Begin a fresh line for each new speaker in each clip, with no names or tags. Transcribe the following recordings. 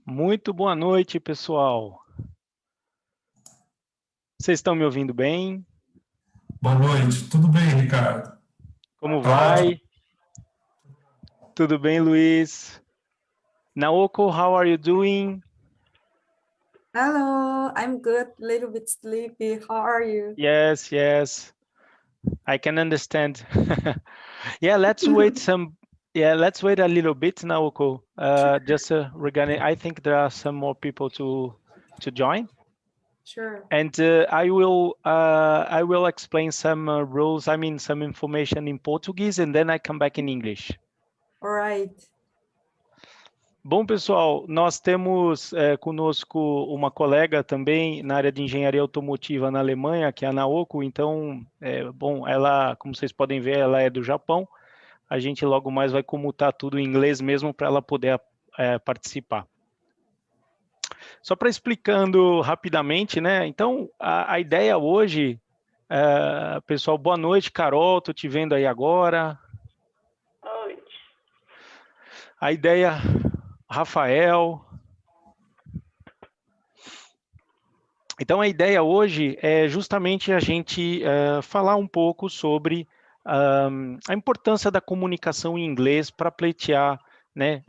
Muito boa noite, pessoal. Vocês estão me ouvindo bem?
Boa noite, tudo bem, Ricardo?
Como
Tá ótimo.
vai? Tudo bem, Luiz? Naoko, how are you doing?
Hello, I'm good, little bit sleepy. How are you?
Yes, I can understand. Yeah, let's wait a little bit, Naoko. Just regarding, I think there are some more people to join.
Sure.
And I will explain some rules, some information in Portuguese, and then I come back in English.
All right.
Bom, pessoal, nós temos conosco uma colega também na área de engenharia automotiva na Alemanha, que é a Naoko. Então, bom, ela, como vocês podem ver, ela é do Japão. A gente logo mais vai comutar tudo em inglês mesmo para ela poder participar. Só para explicando rapidamente, né? Então, a ideia hoje, pessoal, boa noite, Carol, tô te vendo aí agora.
Oi.
A ideia, Rafael. Então, a ideia hoje é justamente a gente falar um pouco sobre a importância da comunicação em inglês para pleitear, né,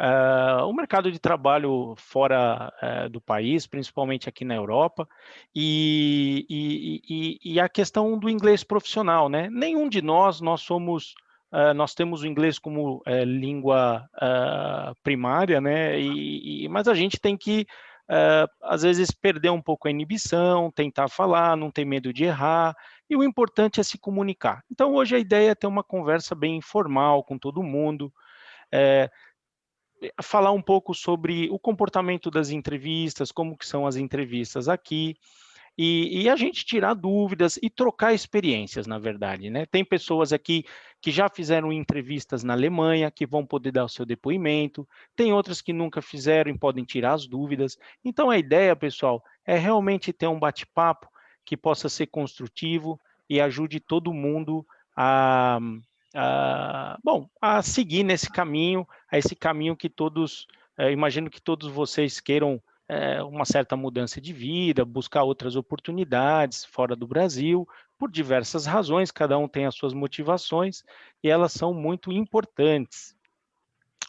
o mercado de trabalho fora do país, principalmente aqui na Europa, e a questão do inglês profissional, né? Nenhum de nós somos nós temos o inglês como língua primária, né? Mas a gente tem que às vezes perder um pouco a inibição, tentar falar, não ter medo de errar, e o importante é se comunicar. Então hoje a ideia é ter uma conversa bem informal com todo mundo, falar um pouco sobre o comportamento das entrevistas, como que são as entrevistas aqui, e a gente tirar dúvidas e trocar experiências, na verdade, né? Tem pessoas aqui que já fizeram entrevistas na Alemanha, que vão poder dar o seu depoimento, tem outras que nunca fizeram e podem tirar as dúvidas. Então, a ideia, pessoal, é realmente ter um bate-papo que possa ser construtivo e ajude todo mundo a seguir nesse caminho, a esse caminho que todos, imagino que todos vocês queiram uma certa mudança de vida, buscar outras oportunidades fora do Brasil, por diversas razões, cada um tem as suas motivações, e elas são muito importantes,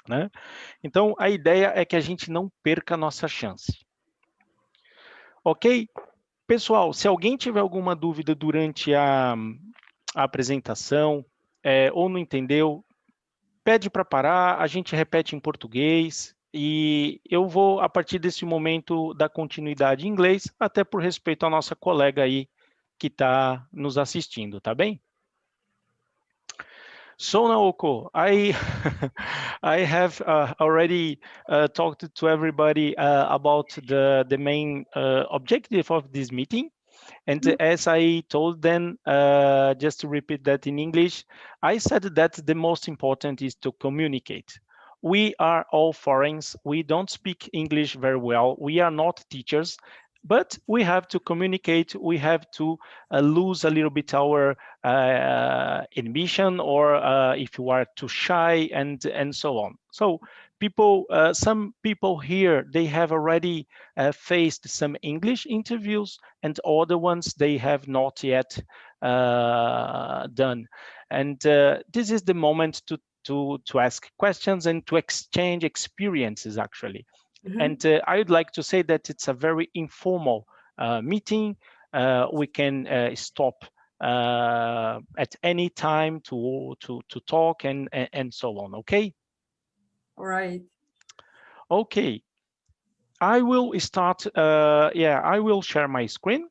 né? Então, a ideia é que a gente não perca a nossa chance. Ok? Pessoal, se alguém tiver alguma dúvida durante a apresentação, ou não entendeu, pede para parar, a gente repete em português, e eu vou, a partir desse momento, dar continuidade em inglês, até por respeito à nossa colega aí que está nos assistindo, tá bem? So, Naoko, I have already talked to everybody about the main objective of this meeting. And as I told them, just to repeat that in English, I said that the most important is to communicate. We are all foreigners. We don't speak English very well. We are not teachers, but we have to communicate. We have to lose a little bit our inhibition, or if you are too shy, and so on. So some people here, they have already faced some English interviews, and other ones they have not yet done. And this is the moment to ask questions and to exchange experiences, actually. Mm-hmm. And I would like to say that it's a very informal meeting. We can stop at any time to talk and so on. Okay.
All right.
Okay. I will start. I will share my screen.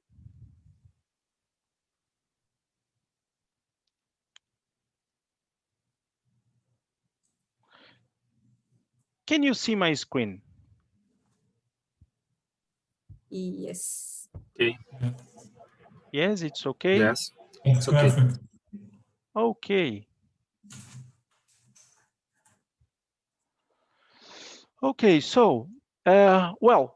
Can you see my screen?
Yes.
Okay.
Yes, it's okay.
Yes, it's okay.
Perfect.
Okay. Okay, so, well,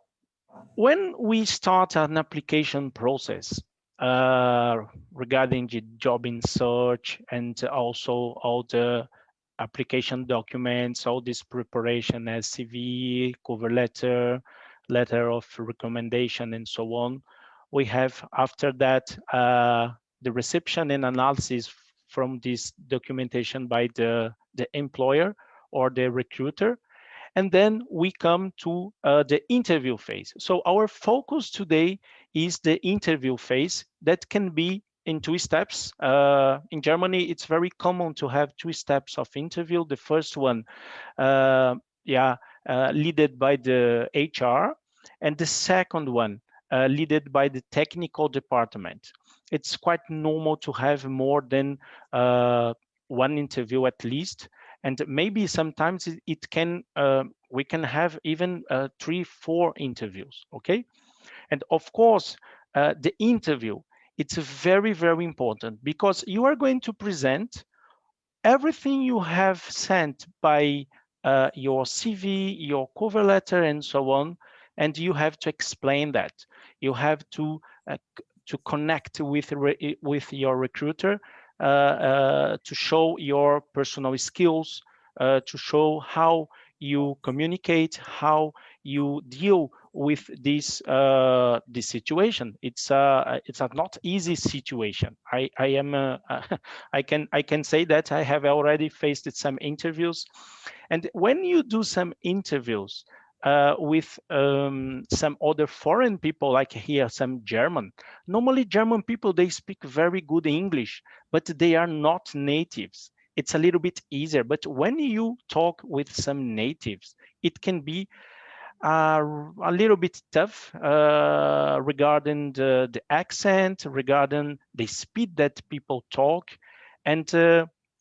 when we start an application process regarding the job in search, and also all the application documents, all this preparation as CV, cover letter, letter of recommendation, and so on. We have after that the reception and analysis from this documentation by the employer or the recruiter. And then we come to the interview phase. So our focus today is the interview phase that can be in 2 steps. In Germany, it's very common to have 2 steps of interview. The first one, led by the HR, and the second one, led by the technical department. It's quite normal to have more than 1 interview at least, and maybe sometimes it can we can have even 3-4 interviews. Okay, and of course the interview, it's very, very important, because you are going to present everything you have sent by your CV, your cover letter, and so on, and you have to explain that. You have to connect with your recruiter, to show your personal skills, to show how you communicate, how you deal with this situation. It's a not easy situation. I am I can say that I have already faced some interviews, and when you do some interviews with some other foreign people, like here, some German. Normally, German people, they speak very good English, but they are not natives. It's a little bit easier. But when you talk with some natives, it can be a little bit tough regarding the accent, regarding the speed that people talk. And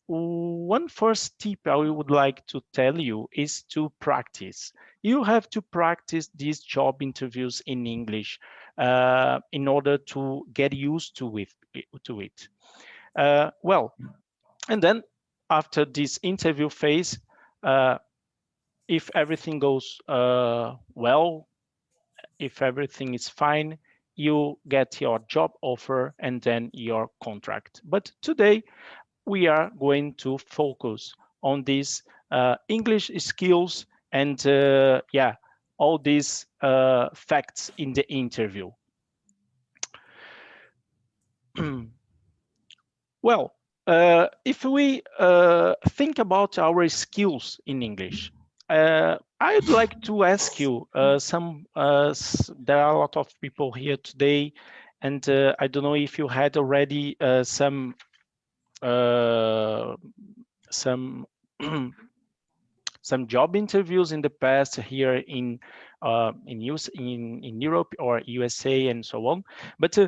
one first tip I would like to tell you is to practice. You have to practice these job interviews in English in order to get used to it. Well, and then after this interview phase, if everything goes well, if everything is fine, you get your job offer and then your contract. But today, we are going to focus on these English skills and all these facts in the interview. Well, if we think about our skills in English, I'd like to ask you there are a lot of people here today, and I don't know if you had already some some job interviews in the past here in Europe or USA and so on. But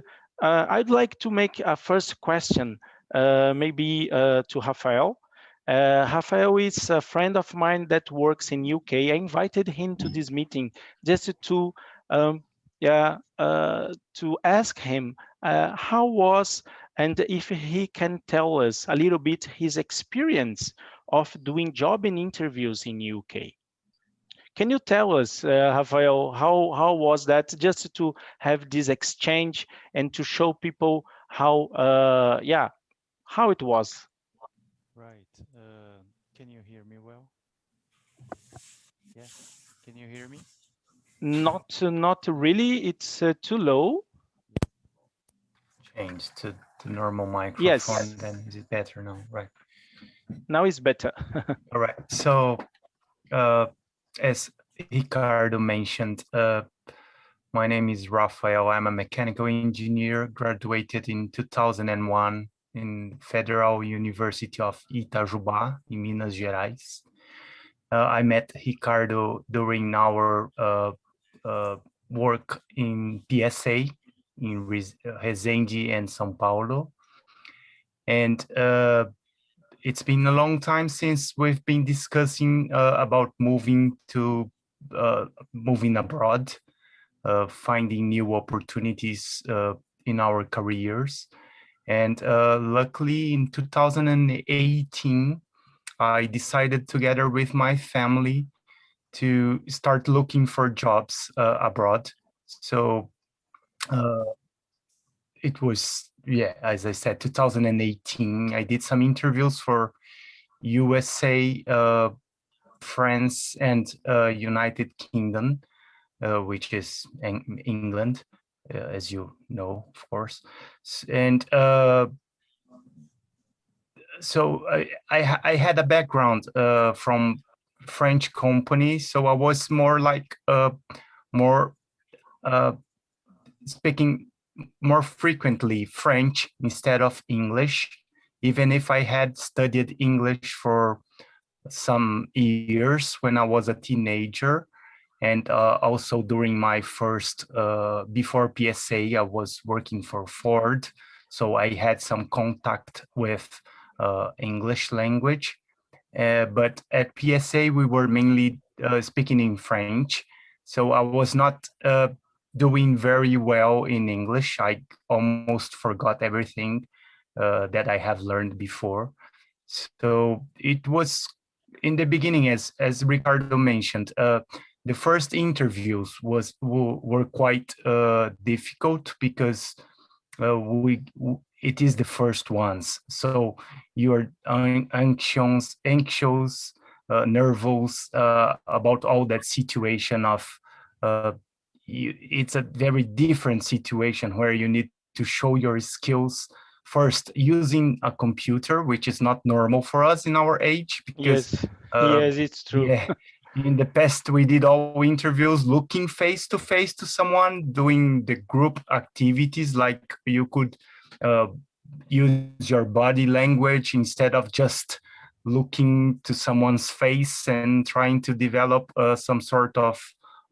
I'd like to make a first question, maybe to Rafael. Rafael is a friend of mine that works in UK. I invited him to this meeting just to ask him how was, and if he can tell us a little bit his experience of doing job and interviews in UK. Can you tell us, Rafael, how was that, just to have this exchange and to show people how how it was?
Right. Can you hear me well? Yeah. Can you hear me?
Not really. It's too low.
Change to normal microphone.
Yes.
Then is it better now? Right.
Now it's better.
All right. So, as Ricardo mentioned, my name is Rafael. I'm a mechanical engineer, graduated in 2001 in Federal University of Itajubá in Minas Gerais. I met Ricardo during our work in PSA in Resende and São Paulo. And it's been a long time since we've been discussing about moving abroad, finding new opportunities in our careers. And luckily in 2018, I decided together with my family to start looking for jobs abroad. So it was, as I said, 2018. I did some interviews for USA, France, and United Kingdom. which is England, as you know, of course. And so I had a background from French company, so I was more like more speaking more frequently French instead of English, even if I had studied English for some years when I was a teenager. And also during my first, before PSA, I was working for Ford. So I had some contact with English language. But at PSA, we were mainly speaking in French. So I was not doing very well in English. I almost forgot everything that I have learned before. So it was in the beginning, as Ricardo mentioned, the first interviews were quite difficult because it is the first ones. So you're anxious, nervous about all that situation of it's a very different situation where you need to show your skills first using a computer, which is not normal for us in our age. Because,
yes, yes, it's true.
Yeah, in the past, we did all interviews looking face to face to someone, doing the group activities, like you could use your body language instead of just looking to someone's face and trying to develop some sort of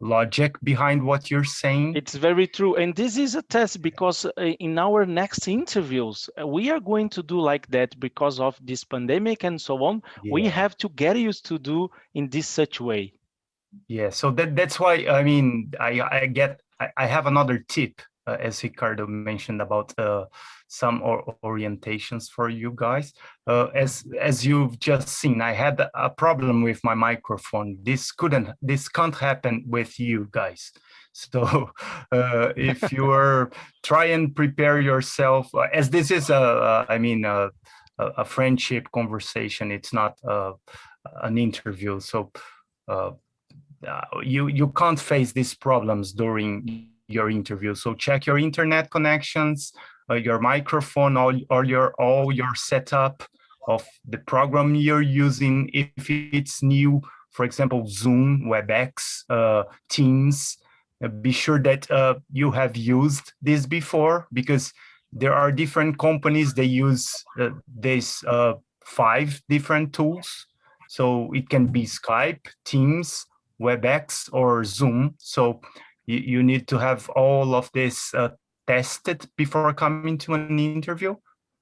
logic behind what you're saying.
It's very true. And this is a test because in our next interviews, we are going to do like that because of this pandemic and so on.
Yeah.
We have to get used to do in this such way.
Yeah, so that's why, I mean, I have another tip, as Ricardo mentioned, about some orientations for you guys. As you've just seen, I had a problem with my microphone. This can't happen with you guys. So if you are, try and prepare yourself, as this is a friendship conversation, it's not an interview. So you can't face these problems during your interview. So check your internet connections, your microphone, all your setup of the program you're using. If it's new, for example, Zoom, WebEx, Teams, be sure that you have used this before, because there are different companies, they use these 5 different tools. So it can be Skype, Teams, WebEx, or Zoom. So you need to have all of this tested before coming to an interview.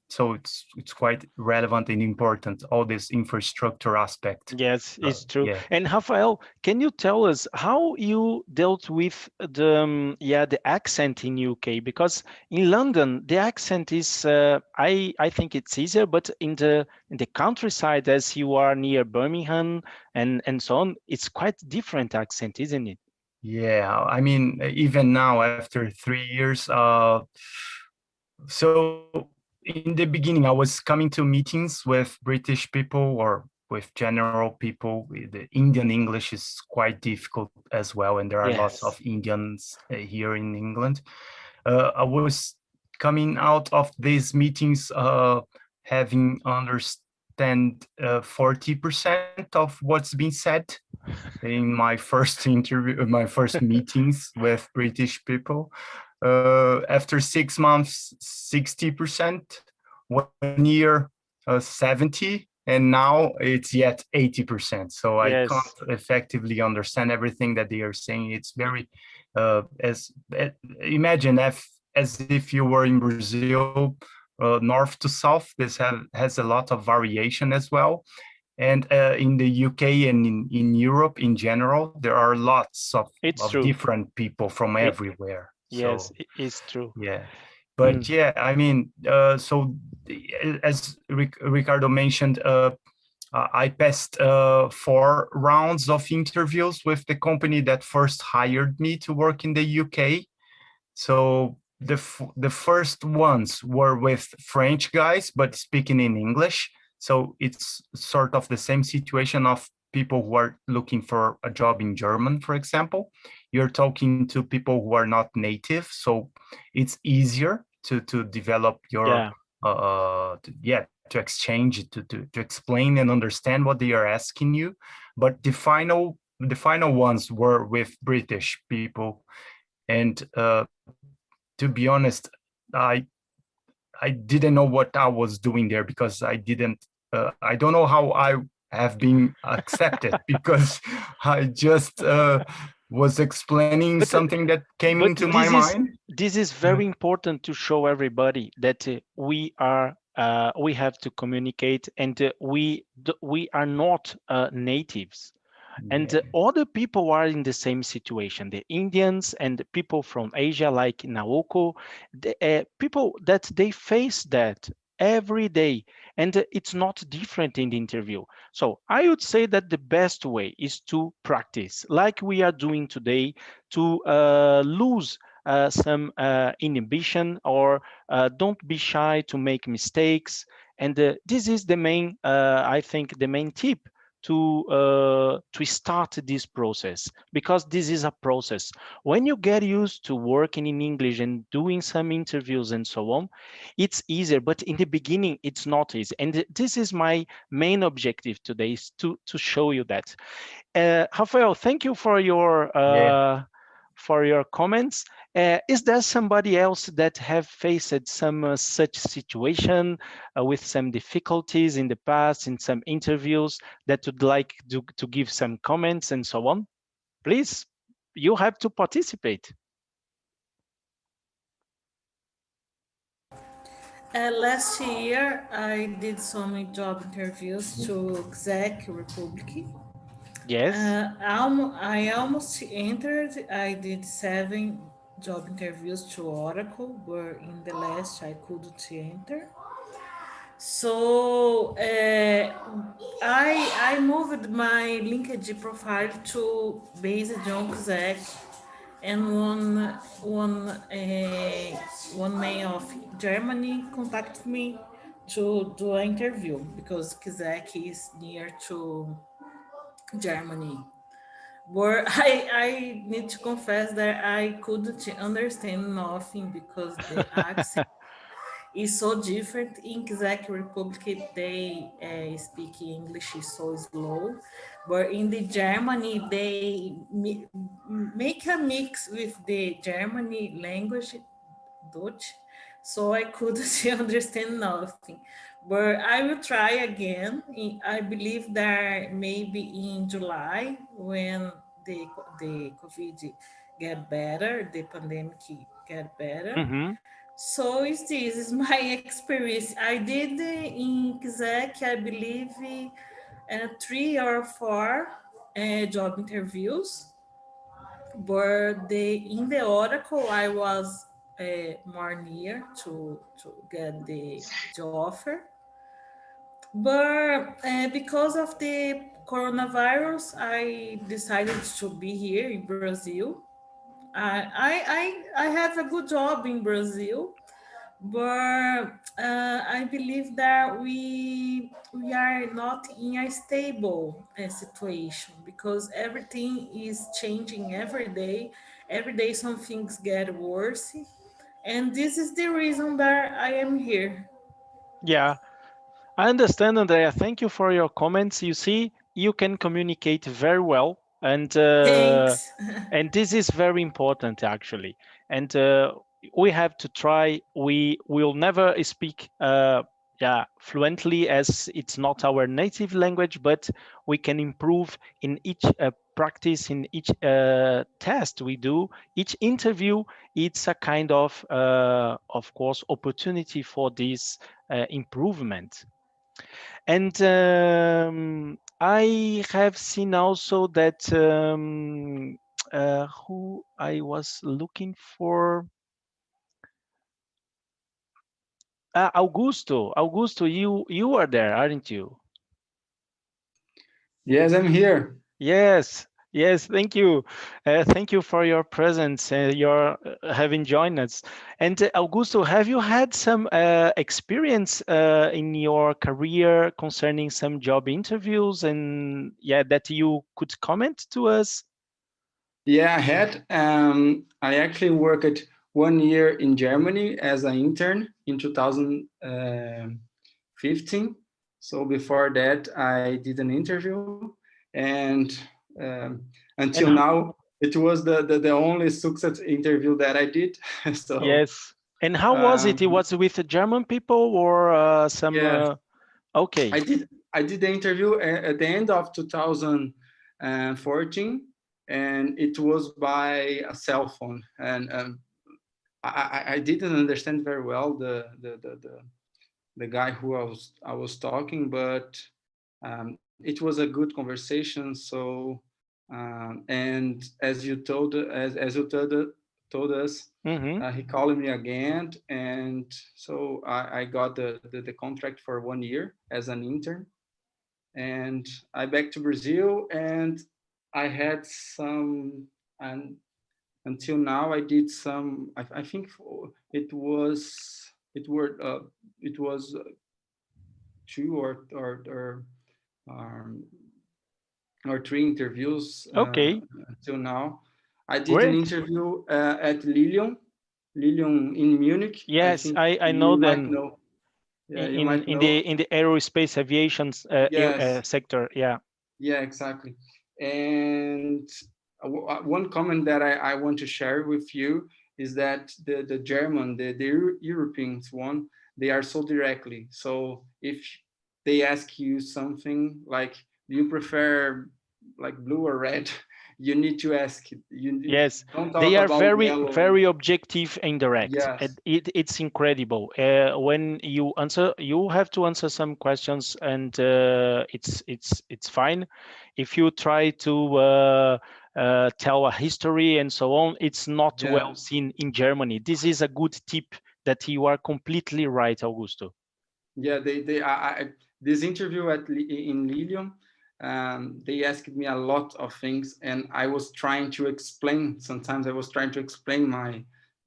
So it's quite relevant and important, all this infrastructure aspect.
Yes, it's true.
Yeah.
And Rafael, can you tell us how you dealt with the accent in UK? Because in London, the accent is I think it's easier, but in the countryside, as you are near Birmingham and so on, it's quite different accent, isn't it?
Yeah, I mean, even now after 3 years, so in the beginning, I was coming to meetings with British people or with general people. The Indian English is quite difficult as well, and there are lots of Indians here in England. I was coming out of these meetings having understand 40% of what's being said in my first interview, my first meetings with British people. After 6 months, 60%, 1 year, 70%, and now it's yet 80%. So I can't effectively understand everything that they are saying. It's very, imagine as if you were in Brazil, north to south. This has a lot of variation as well. And in the UK and in Europe in general, there are lots of different people from everywhere.
Yes, it's true.
Yeah, but yeah, I mean, so as Ricardo mentioned, I passed 4 rounds of interviews with the company that first hired me to work in the UK. So the first ones were with French guys, but speaking in English. So it's sort of the same situation of people who are looking for a job in German, for example. You're talking to people who are not native, so it's easier to develop your to exchange, to explain and understand what they are asking you. But the final ones were with British people, and to be honest, I didn't know what I was doing there, because I don't know how I have been accepted because I just was explaining something that came into my mind.
This is very important to show everybody that we have to communicate, and we are not natives. And other people are in the same situation. The Indians and the people from Asia, like Naoko, people that they face that every day, and it's not different in the interview. So I would say that the best way is to practice, like we are doing today, to lose some inhibition, or don't be shy to make mistakes. And this is the main, I think, the main tip to start this process, because this is a process. When you get used to working in English and doing some interviews and so on, it's easier, but in the beginning it's not easy. And this is my main objective today, is to show you that. Rafael, thank you for your comments. Is there somebody else that have faced some such situation with some difficulties in the past, in some interviews, that would like to give some comments and so on? Please, you have to participate.
Last year, I did some job interviews to Czech Republic.
Yes.
I almost entered. I did 7 job interviews to Oracle, but in the last I couldn't enter. So I moved my LinkedIn profile to based on Czech, and one man of Germany contacted me to do an interview because Czech is near to Germany. But I need to confess that I couldn't understand nothing because the accent is so different. In Czech Republic, they speak English is so slow, but in the Germany, they make a mix with the Germany language, Dutch, so I couldn't understand nothing. But I will try again. I believe that maybe in July, when the COVID get better, the pandemic get better.
Mm-hmm.
So this is my experience. I did in Czech, I believe, 3 or 4 job interviews. But in the Oracle, I was more near to get the offer. But because of the coronavirus, I decided to be here in Brazil. I have a good job in Brazil, but I believe that we are not in a stable situation because everything is changing every day. Every day some things get worse, and this is the reason that I am here.
Yeah, I understand, Andrea. Thank you for your comments. You see, you can communicate very well, and
Thanks.
and this is very important, actually. And we have to try. We will never speak fluently, as it's not our native language, but we can improve in each practice, in each test we do, each interview. It's a kind of course, opportunity for this improvement. And I have seen also that who I was looking for. Augusto. Augusto, you are there, aren't you?
Yes, I'm here.
Yes. Yes, thank you. Thank you for your presence, your having joined us. And Augusto, have you had some experience in your career concerning some job interviews and yeah, that you could comment to us?
Yeah, I had. I actually worked 1 year in Germany as an intern in 2015. So before that, I did an interview, and until
And how,
now, it was the only success interview that I did. So
yes. And how was it? It was with the German people or some?
yeah,
Okay.
I did the interview at the end of 2014, and it was by a cell phone, and I didn't understand very well the guy who I was talking, but it was a good conversation. So and as you told told us,
Mm-hmm.
he called me again, and so I got the contract for 1 year as an intern, and I back to Brazil, and I had some, and until now I did some. I think it was it was two um, or three interviews
Okay.
until now. I did an
Great.
interview at Lilium in Munich. I
Yes,
think
I know
you might
them
know. Yeah, you
in
might know.
in the aerospace aviation
Yes.
sector. Yeah.
Yeah, exactly. And one comment that I want to share with you is that the German, the Europeans one, they are so directly. So if they ask you something like, do you prefer like blue or red? You need to ask it. You
Yes,
don't
they
talk
are
about
very,
yellow.
very objective and direct.
Yes.
It's incredible. When you answer, you have to answer some questions, and it's fine. If you try to tell a history and so on, it's not
Yeah.
well seen in Germany. This is a good tip that you are completely right, Augusto.
Yeah, this interview in Lilium, they asked me a lot of things, and I was trying to explain. Sometimes I was trying to explain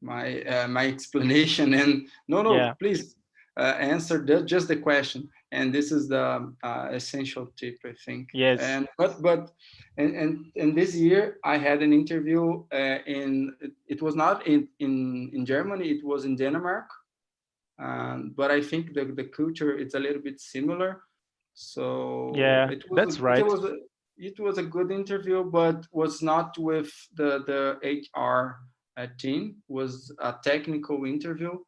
my explanation, and no,
Yeah.
please answer just the question. And this is the essential tip, I think.
Yes.
And and this year I had an interview in. It was not in Germany. It was in Denmark, but I think the culture is a little bit similar. So
Yeah, that's right.
it was a good interview, but was not with the HR team. Was a technical interview,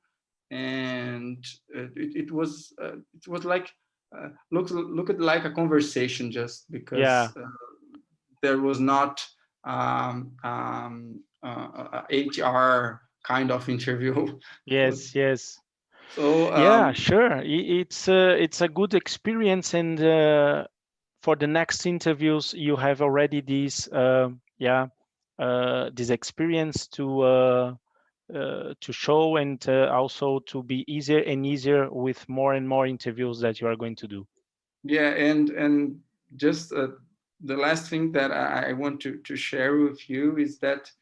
and it was like look at like a conversation, just
Yeah.
because there was not HR kind of interview. Was
Yes. Yes.
so
Yeah, sure. It's a good experience, and for the next interviews, you have already this experience to show, and also to be easier and easier with more and more interviews that you are going to do.
yeah, and just the last thing that I want to share with you is that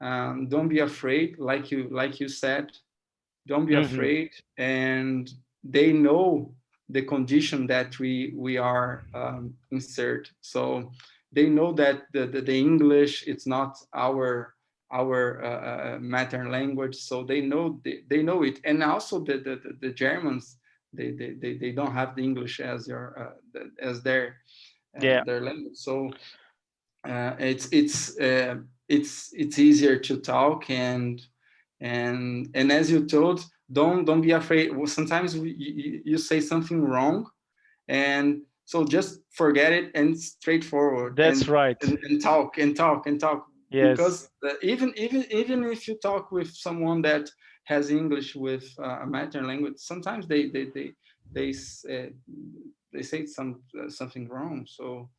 don't be afraid, like you said, don't be
Hmm.
afraid, and they know the condition that we are insert. So they know that the English, it's not our maternal language, so they know it. And also the Germans, they don't have the English as as
Yeah.
their language. So it's easier to talk, and as you told, don't be afraid. Well, sometimes you say something wrong, and so just forget it and straightforward,
That's right.
and talk and talk and talk,
Yes.
because even if you talk with someone that has English with a maternal language, sometimes they say something wrong. So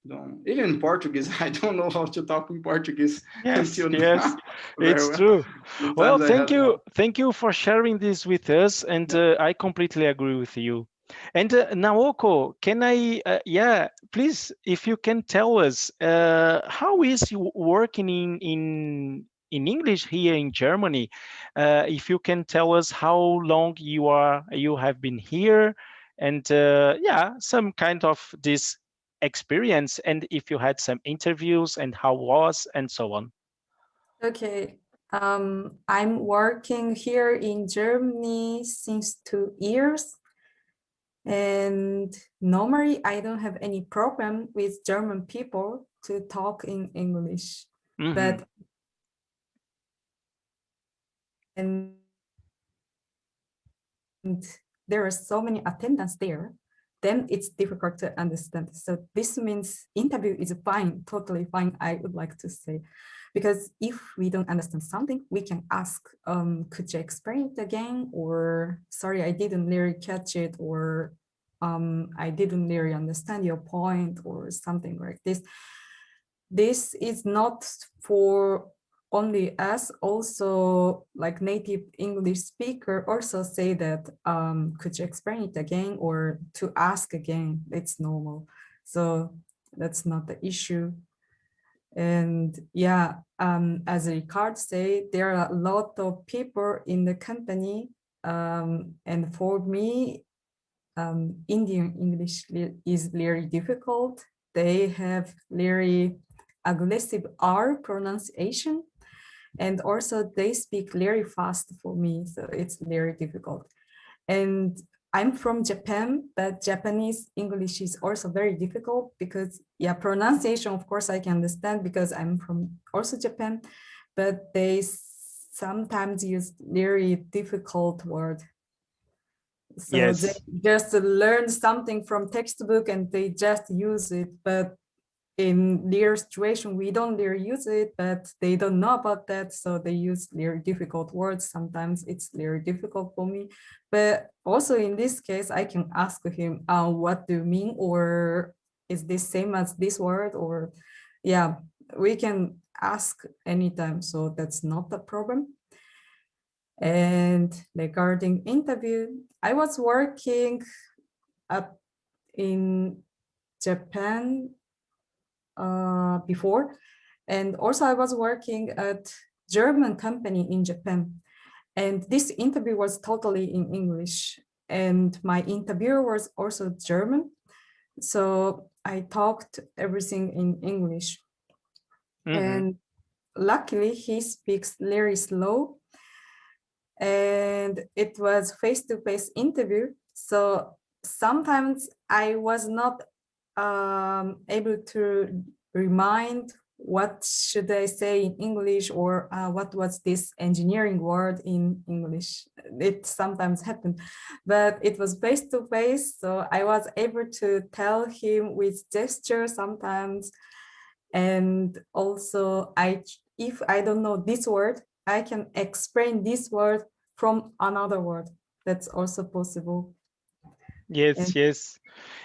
don't, even in Portuguese, I don't know how to talk in Portuguese
Yes,
until
yes,
now very
it's
well.
true. Well,
Sometimes I have help.
thank you for sharing this with us, and
Yeah.
I completely agree with you. And Naoko, can I, yeah, please, if you can tell us, how is you working in English here in Germany? If you can tell us how long you have been here, and yeah, some kind of this experience, and if you had some interviews and how was and so on.
Okay. I'm working here in Germany since 2 years. And normally I don't have any problem with German people to talk in English.
Mhm.
But and there are so many attendants there, then it's difficult to understand. So this means interview is fine, totally fine, I would like to say. Because if we don't understand something, we can ask, could you explain it again? Or sorry, I didn't really catch it, or I didn't really understand your point, or something like this. This is not for only us, also like native English speaker also say that, could you explain it again, or to ask again, it's normal. So that's not the issue. And yeah, as Ricard said, there are a lot of people in the company, and for me, Indian English is very difficult. They have very aggressive R pronunciation, and also they speak very fast for me, so it's very difficult. And I'm from Japan, but Japanese English is also very difficult because, yeah, pronunciation, of course, I can understand because I'm from also Japan, but they sometimes use very difficult word. So
Yes.
they just learn something from textbook and they just use it, but in their situation, we don't really use it, but they don't know about that. So they use very difficult words. Sometimes it's very difficult for me, but also in this case, I can ask him, what do you mean? Or is this same as this word? Or yeah, we can ask anytime. So that's not a problem. And regarding interview, I was working in Japan before, and also I was working at German company in Japan, and this interview was totally in English, and my interviewer was also German, so I talked everything in English. And luckily he speaks very slow, and it was face-to-face interview, so sometimes I was not able to remind what should I say in English, or what was this engineering word in English. It sometimes happened, but it was face to face, so I was able to tell him with gesture sometimes. And also if I don't know this word, I can explain this word from another word. That's also possible.
Yes,
And
yes.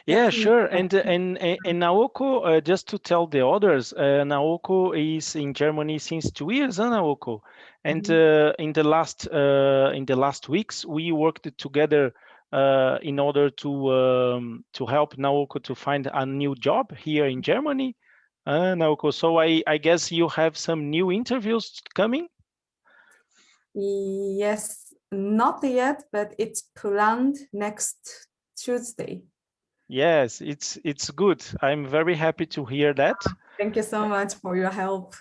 Yeah, sure. And Naoko, just to tell the others, Naoko is in Germany since 2 years, huh, Naoko? And in the last weeks, we worked together in order to help Naoko to find a new job here in Germany, Naoko. So I guess you have some new interviews coming?
Yes, not yet, but it's planned next Tuesday.
Yes, it's good. I'm very happy to hear that.
Thank you so much for your help.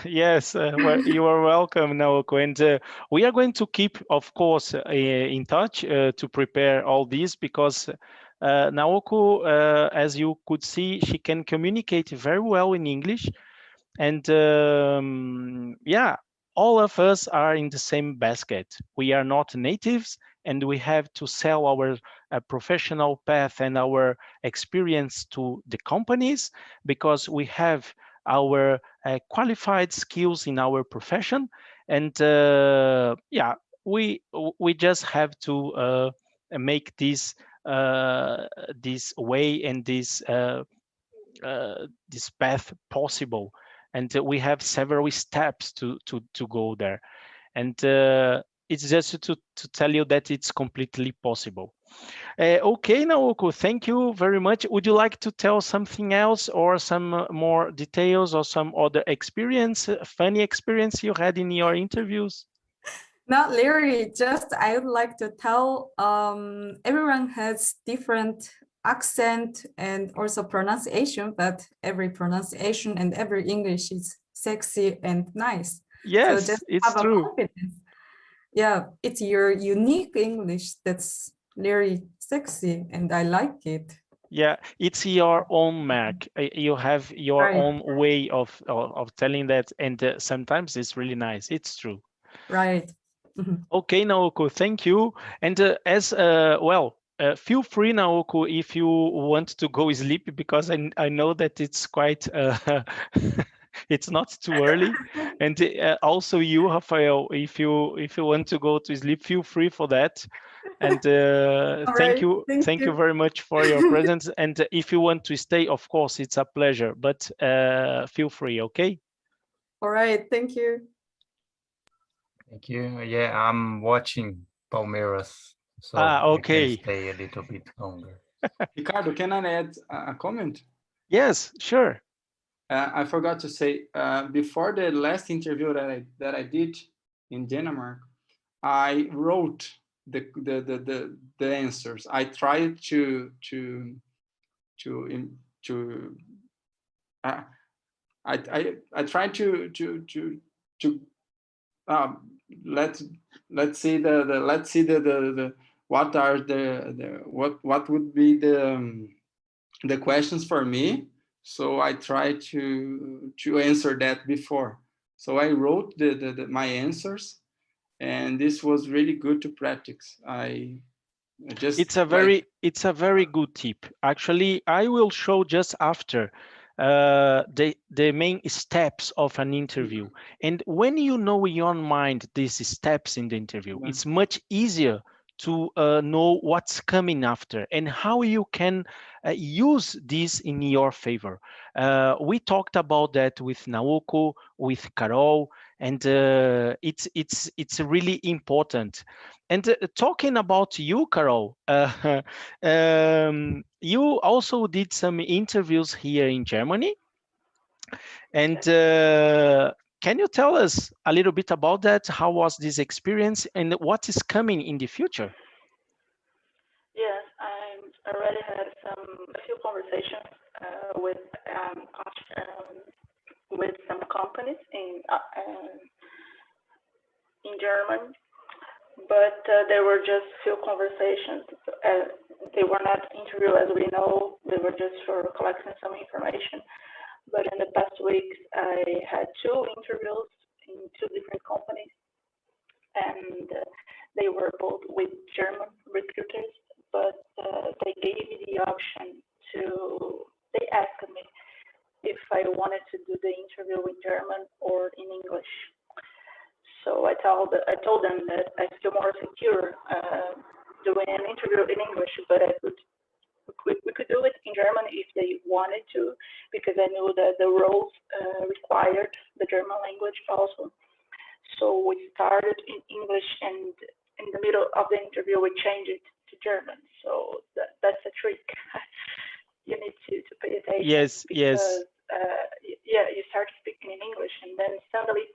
Yes, well, you are welcome, Naoko. And we are going to keep, of course, in touch to prepare all this, because Naoko, as you could see, she can communicate very well in English. And yeah, all of us are in the same basket. We are not natives, and we have to sell our professional path and our experience to the companies, because we have our qualified skills in our profession. And yeah, we just have to make this this way and this path possible. And we have several steps to go there. And it's just to tell you that it's completely possible. Okay, Naoko, thank you very much. Would you like to tell something else or some more details or some other experience, funny experience you had in your interviews?
Not Larry, just I would like to tell everyone has different accent and also pronunciation, but every pronunciation and every English is sexy and nice.
Yes,
so just
it's
have a
true.
confidence. Yeah, it's your unique English that's very sexy and I like it.
Yeah, it's your own mark. You have your
Right.
own way of telling that, and sometimes it's really nice. It's true.
Right.
Okay, Naoko, thank you. And as well, feel free, Naoko, if you want to go sleep, because I know that it's quite it's not too early. And also you, Rafael, if you want to go to sleep, feel free for that. And
All
thank
right.
you very much for your presence. And if you want to stay, of course, it's a pleasure. But feel free, okay?
All right. Thank you.
Thank you. Yeah, I'm watching Palmeiras, so I
Okay.
can stay a little bit longer.
Ricardo, can I add a comment?
Yes, sure.
I forgot to say, before the last interview that I did in Denmark, I wrote the answers. I tried to I tried to let's see the what are the what would be the questions for me. So I tried to answer that before. So I wrote my answers, and this was really good to practice. I just
It's a very good tip. Actually, I will show just after the main steps of an interview. And when you know in your mind these steps in the interview, it's much easier to know what's coming after and how you can use this in your favor. We talked about that with Naoko, with Carol, and it's really important. And talking about you, Carol, you also did some interviews here in Germany. And can you tell us a little bit about that? How was this experience and what is coming in the future?
Yes, I already had a few conversations with some companies in German, but they were just few conversations. They were not interview as we know. They were just for collecting some information. But in the past weeks, I had 2 interviews in 2 different companies, and they were both with German recruiters, but they gave me the option they asked me if I wanted to do the interview in German or in English. So I told them that I feel more secure doing an interview in English, but we could do it in German if they wanted to, because I knew that the roles required the German language also. So we started in English, and in the middle of the interview, we changed it to German. So that's a trick. You need to pay attention.
Yes,
because, you start speaking in English, and then suddenly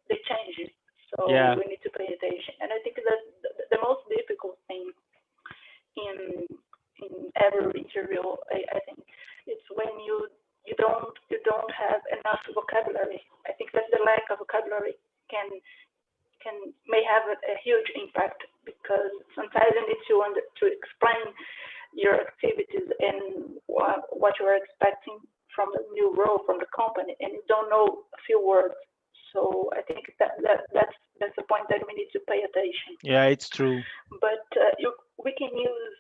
they change it. So we need to pay attention. And I think that the most difficult thing in every interview, I think, it's when you don't have enough vocabulary. I think that the lack of vocabulary may have a huge impact, because sometimes you need to explain your activities and what you are expecting from the new role from the company, and you don't know a few words. So I think that's the point that we need to pay attention.
Yeah, it's true.
But we can use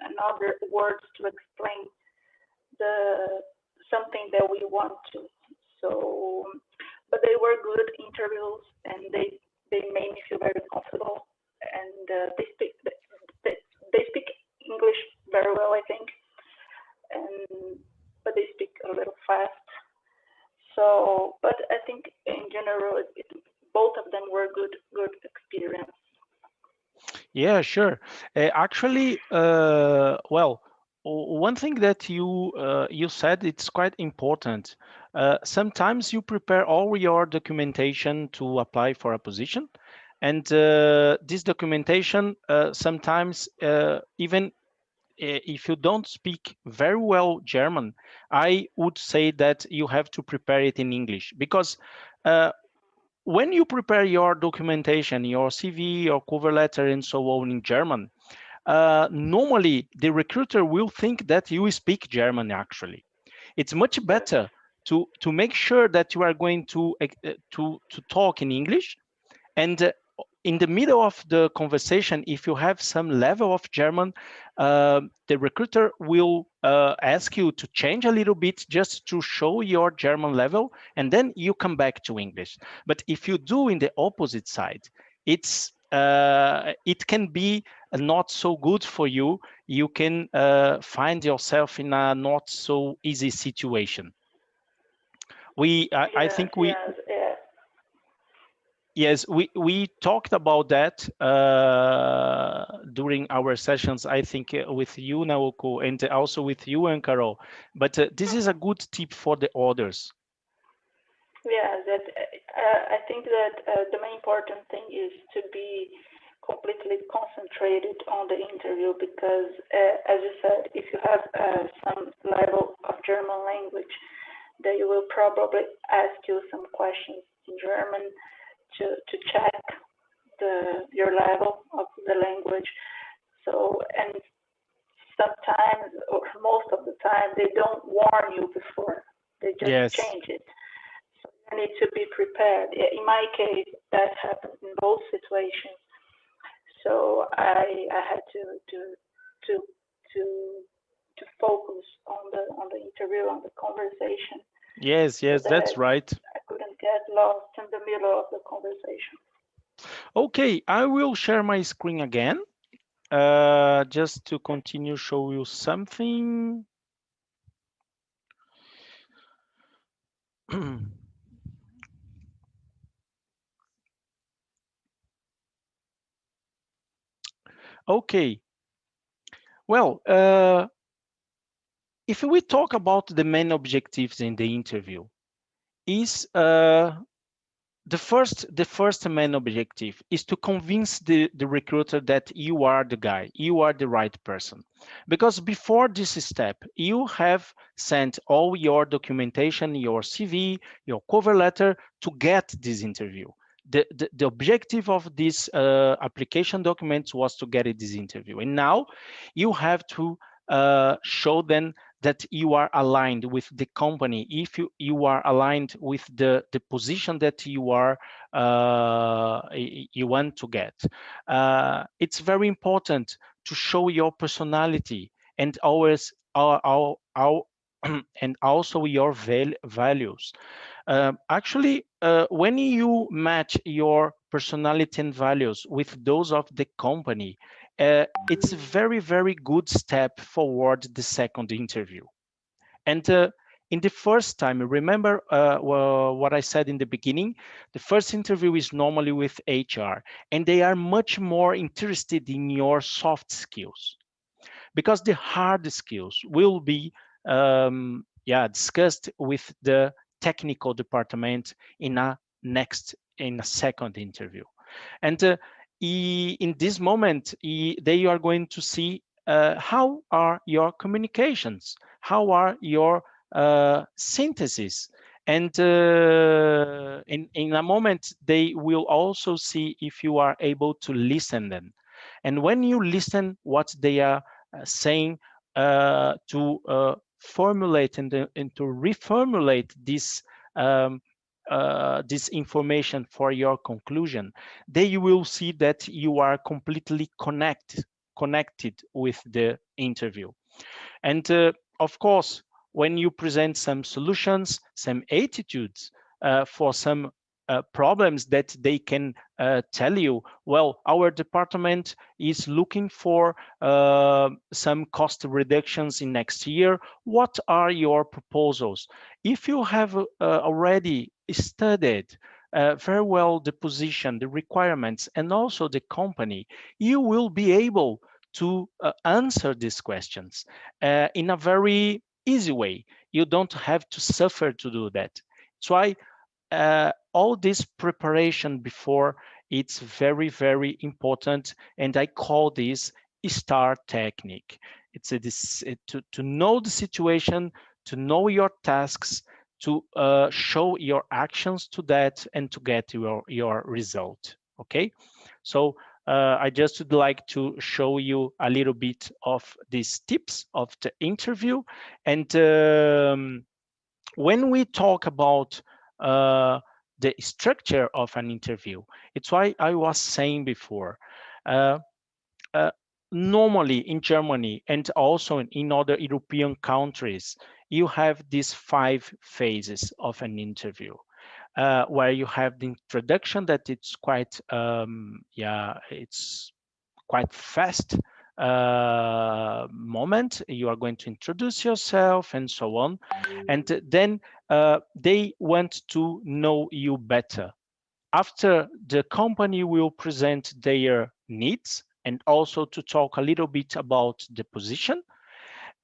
another words to explain something that we want to. So, but they were good interviews, and they made me feel very comfortable, and they speak English very well, I think, but they speak a little fast. So, but I think in general, both of them were good experience.
Yeah, sure. Actually, well, one thing that you said it's quite important. Sometimes you prepare all your documentation to apply for a position, and this documentation sometimes even if you don't speak very well German, I would say that you have to prepare it in English because uh, when you prepare your documentation, your CV, your cover letter, and so on in German, normally the recruiter will think that you speak German. Actually, it's much better to make sure that you are going to talk in English, and in the middle of the conversation, if you have some level of German, the recruiter will ask you to change a little bit just to show your German level, and then you come back to English. But if you do in the opposite side, it can be not so good for you. You can find yourself in a not so easy situation. I think Yes, we talked about that during our sessions, I think with you, Naoko, and also with you and Carol. But this is a good tip for the others.
Yeah, that I think that the main important thing is to be completely concentrated on the interview because, as you said, if you have some level of German language, they will probably ask you some questions in German to check your level of the language. So, and sometimes, or most of the time, they don't warn you before. They just change it. So you need to be prepared. In my case, that happened in both situations. So I had to focus on the interview, on the conversation.
Yes, that's right.
I couldn't get lost in the middle of the conversation.
Okay, I will share my screen again, just to continue show you something. Okay. Well, if we talk about the main objectives in the interview, is the first main objective is to convince the recruiter that you are the guy, you are the right person. Because before this step, you have sent all your documentation, your CV, your cover letter to get this interview. The objective of this application documents was to get this interview. And now you have to show them that you are aligned with the company, if you are aligned with the position that you want to get. It's very important to show your personality and always and also your values. Actually, when you match your personality and values with those of the company, it's a very, very good step forward the second interview. And in the first time, remember what I said in the beginning, the first interview is normally with HR, and they are much more interested in your soft skills, because the hard skills will be discussed with the technical department in a second interview. And in this moment, they are going to see how are your communications, how are your synthesis, and in a moment they will also see if you are able to listen them. And when you listen what they are saying, to formulate and to reformulate this this information for your conclusion, they will see that you are completely connected with the interview. And of course, when you present some solutions, some attitudes for some problems that they can tell you, well, our department is looking for some cost reductions in next year. What are your proposals? If you have already studied very well the position, the requirements, and also the company, you will be able to answer these questions in a very easy way. You don't have to suffer to do that. That's why all this preparation before, it's very, very important. And I call this STAR technique. It's to know the situation, to know your tasks, to show your actions to that, and to get your result. Okay, so I just would like to show you a little bit of these tips of the interview. And when we talk about the structure of an interview, it's why I was saying before, normally in Germany and also in other European countries, you have these 5 phases of an interview, where you have the introduction, that it's quite, it's quite fast moment. You are going to introduce yourself and so on. And then they want to know you better. After, the company will present their needs and also to talk a little bit about the position.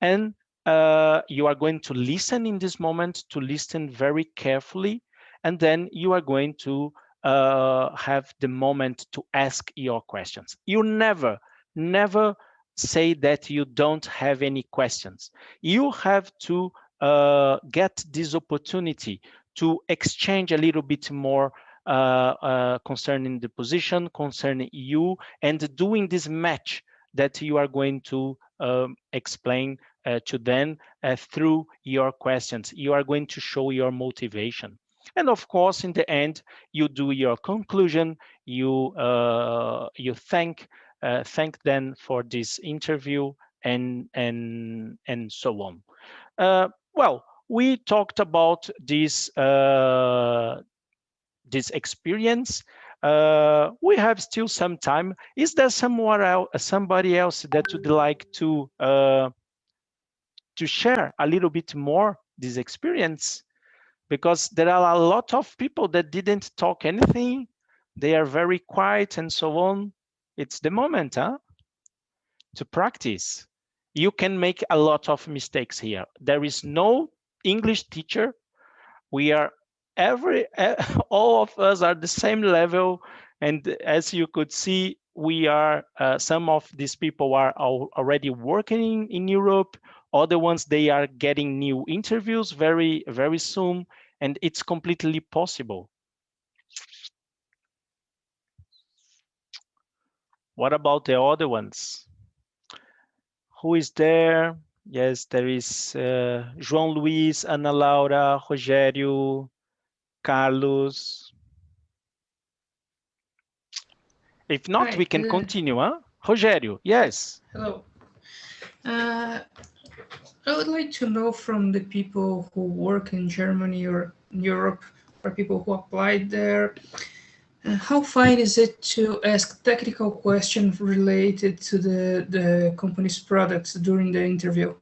And you are going to listen in this moment, to listen very carefully. And then you are going to have the moment to ask your questions. You never say that you don't have any questions. You have to get this opportunity to exchange a little bit more concerning the position, concerning you, and doing this match that you are going to explain to them through your questions. You are going to show your motivation. And of course, in the end, you do your conclusion. You thank them for this interview, and so on. Well, we talked about this this experience. We have still some time. Is there somebody else that would like to share a little bit more this experience? Because there are a lot of people that didn't talk anything. They are very quiet and so on. It's the moment, huh? To practice. You can make a lot of mistakes here. There is no English teacher. We are all of us are the same level. And as you could see, we are, some of these people are already working in Europe. Other ones, they are getting new interviews very, very soon, and it's completely possible. What about the other ones? Who is there? Yes, there is João Luis, Ana Laura, Rogério, Carlos. If not,
Hi,
we can continue, huh? Rogério, yes.
Hello. I would like to know from the people who work in Germany or Europe, or people who applied there, how fine is it to ask technical questions related to the company's products during the interview?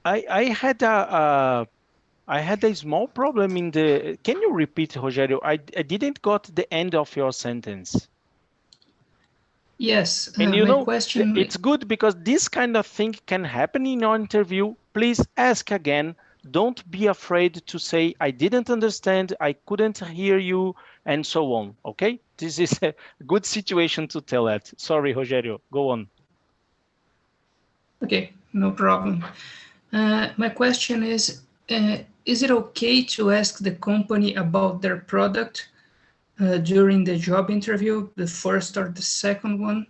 I had a small problem in the. Can you repeat, Rogério? I didn't got the end of your sentence.
Yes,
and you
my
know,
question.
it's good because this kind of thing can happen in your interview. Please ask again. Don't be afraid to say, I didn't understand, I couldn't hear you, and so on. Okay, this is a good situation to tell that. Sorry, Rogério, go on.
Okay, no problem. My question is it okay to ask the company about their product during the job interview, the first or the second one?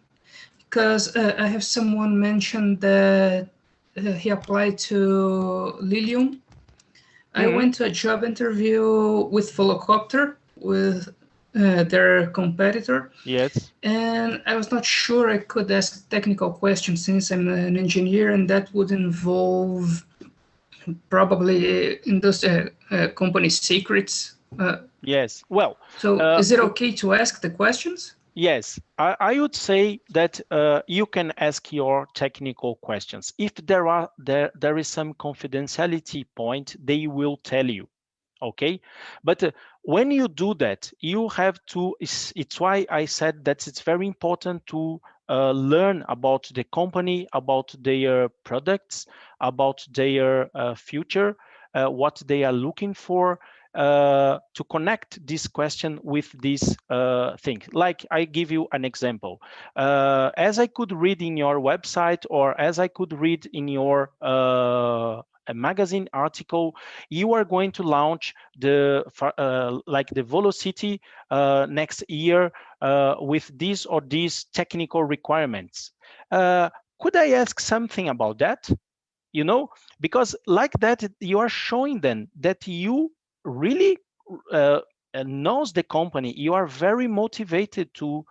Because I have someone mentioned that he applied to Lilium. I went to a job interview with Volocopter, with their competitor.
Yes.
And I was not sure I could ask technical questions since I'm an engineer, and that would involve probably in those company secrets.
Yes. Well.
So is it okay to ask the questions?
Yes, I would say that you can ask your technical questions. If there is some confidentiality point, they will tell you. Okay, but when you do that, you have to. It's why I said that it's very important to learn about the company, about their products, about their future, what they are looking for, to connect this question with this thing. Like I give you an example. As I could read in your website, or as I could read in your a magazine article, you are going to launch the like the velocity next year with these or these technical requirements. Could I ask something about that? You know, because like that you are showing them that you really knows the company. You are very motivated to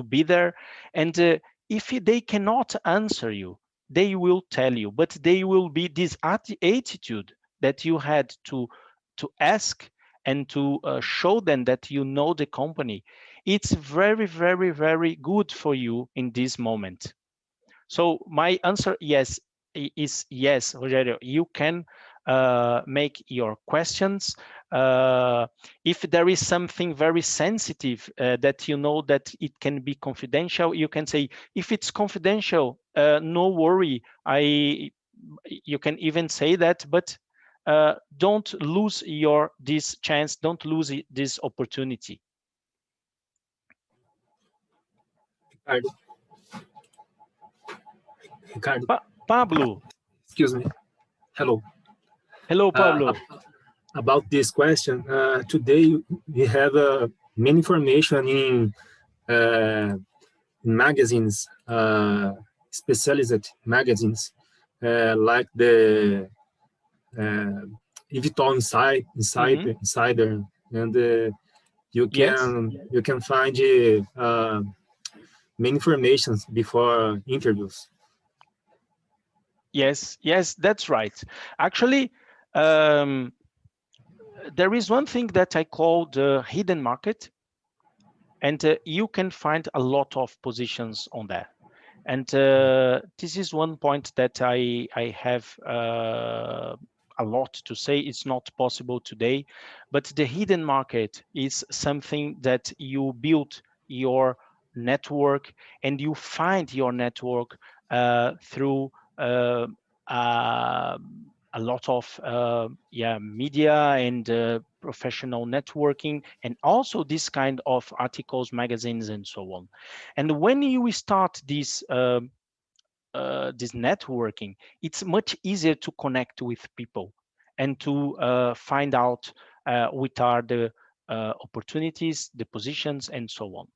be there, and if they cannot answer you, they will tell you, but they will be this attitude that you had to ask and to show them that you know the company. It's very, very, very good for you in this moment. So my answer, yes, is yes, Rogerio. You can make your questions. If there is something very sensitive that you know that it can be confidential, you can say, if it's confidential, no worry. You can even say that, but don't lose this chance. Don't lose this opportunity.
Ricardo. Ricardo.
Pablo.
Excuse me. Hello.
Hello, Pablo.
About this question, today we have many information in magazines, specialized magazines, like the Evital Insider, and you can find many informations before interviews.
Yes, that's right. Actually, there is one thing that I call the hidden market, and you can find a lot of positions on there. And this is one point that I have a lot to say. It's not possible today, but the hidden market is something that you build your network, and you find your network through a lot of media and professional networking, and also this kind of articles, magazines, and so on. And when you start this networking, it's much easier to connect with people and to find out what are the opportunities, the positions, and so on.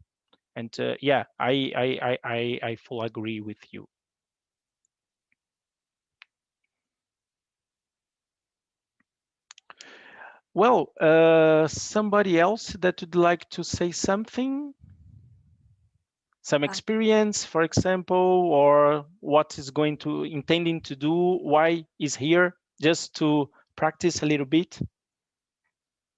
And yeah, I fully agree with you. Well, somebody else that would like to say something? Some experience, for example, or what is intending to do, why is here, just to practice a little bit?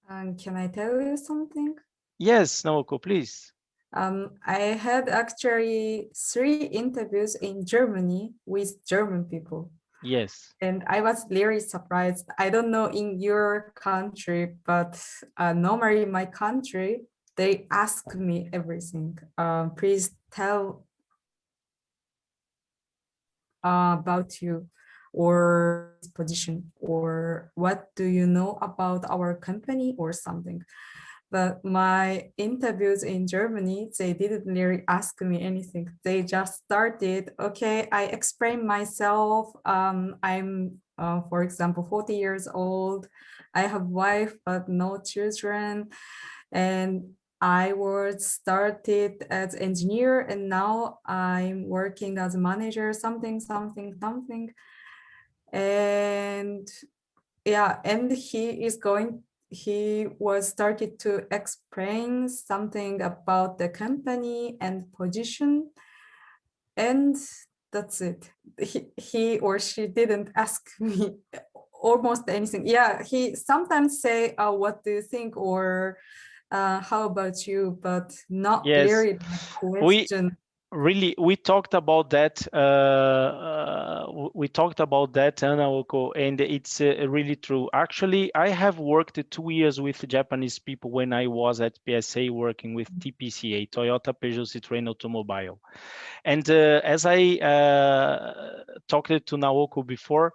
Can I tell you something?
Yes, Naoko, please.
I had actually 3 interviews in Germany with German people.
Yes.
And I was really surprised. I don't know in your country, but normally in my country, they ask me everything. Please tell about you, or position, or what do you know about our company, or something. But my interviews in Germany, they didn't really ask me anything. They just started, okay, I explain myself. I'm, for example, 40 years old. I have wife, but no children. And I was started as engineer, and now I'm working as a manager, something. And yeah, and he was started to explain something about the company and position, and that's it. He or she didn't ask me almost anything. Yeah, he sometimes say, what do you think, or How about you? But not
Yes,
really the
we
question.
really we talked about that. We talked about that, Naoko, and it's really true. Actually, I have worked 2 years with Japanese people when I was at PSA working with TPCA, Toyota Peugeot Citroën Automobile. And as I talked to Naoko before,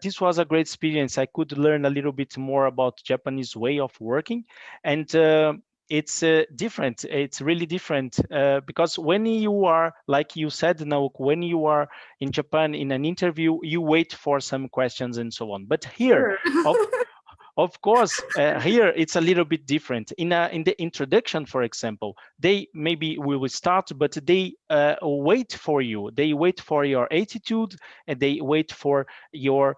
this was a great experience. I could learn a little bit more about Japanese way of working, and it's different. It's really different because when you are, like you said, Naoko, when you are in Japan in an interview, you wait for some questions and so on. But here,
Sure.
of course, here it's a little bit different. In the introduction, for example, they maybe we will start, but they wait for you. They wait for your attitude, and they wait for your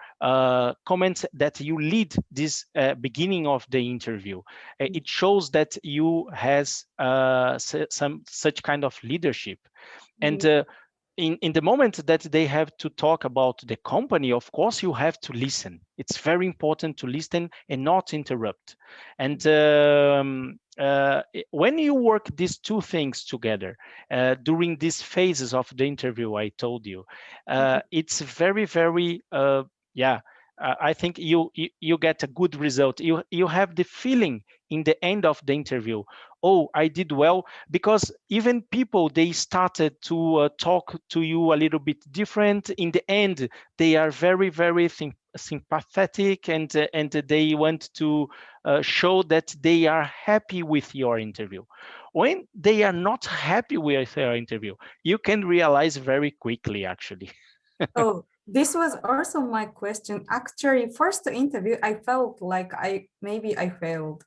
comments that you lead this beginning of the interview. It shows that you has some such kind of leadership, and in the moment that they have to talk about the company, of course, you have to listen. It's very important to listen and not interrupt. And when you work these two things together during these phases of the interview, I told you, it's very, very, yeah. I think you get a good result. You have the feeling in the end of the interview, oh, I did well, because even people, they started to talk to you a little bit different. In the end, they are very, very sympathetic, and they want to show that they are happy with your interview. When they are not happy with your interview, you can realize very quickly, actually.
Oh, this was also my question. Actually, first interview, I felt like maybe I failed.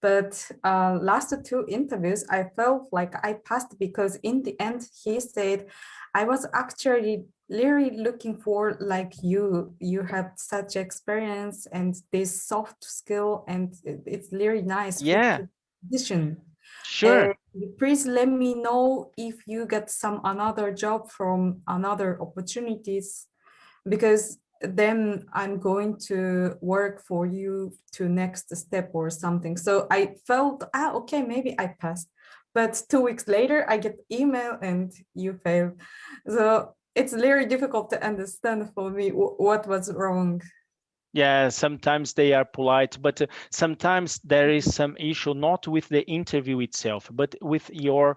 But last two interviews, I felt like I passed, because in the end, he said, I was actually really looking for like you have such experience and this soft skill, and it's really nice
Yeah,
position.
sure.
Please let me know if you get some another job from another opportunities, because then I'm going to work for you to next step or something. So I felt, okay, maybe I passed. But 2 weeks later, I get email and you failed. So it's very difficult to understand for me what was wrong.
Yeah, sometimes they are polite, but sometimes there is some issue not with the interview itself, but with your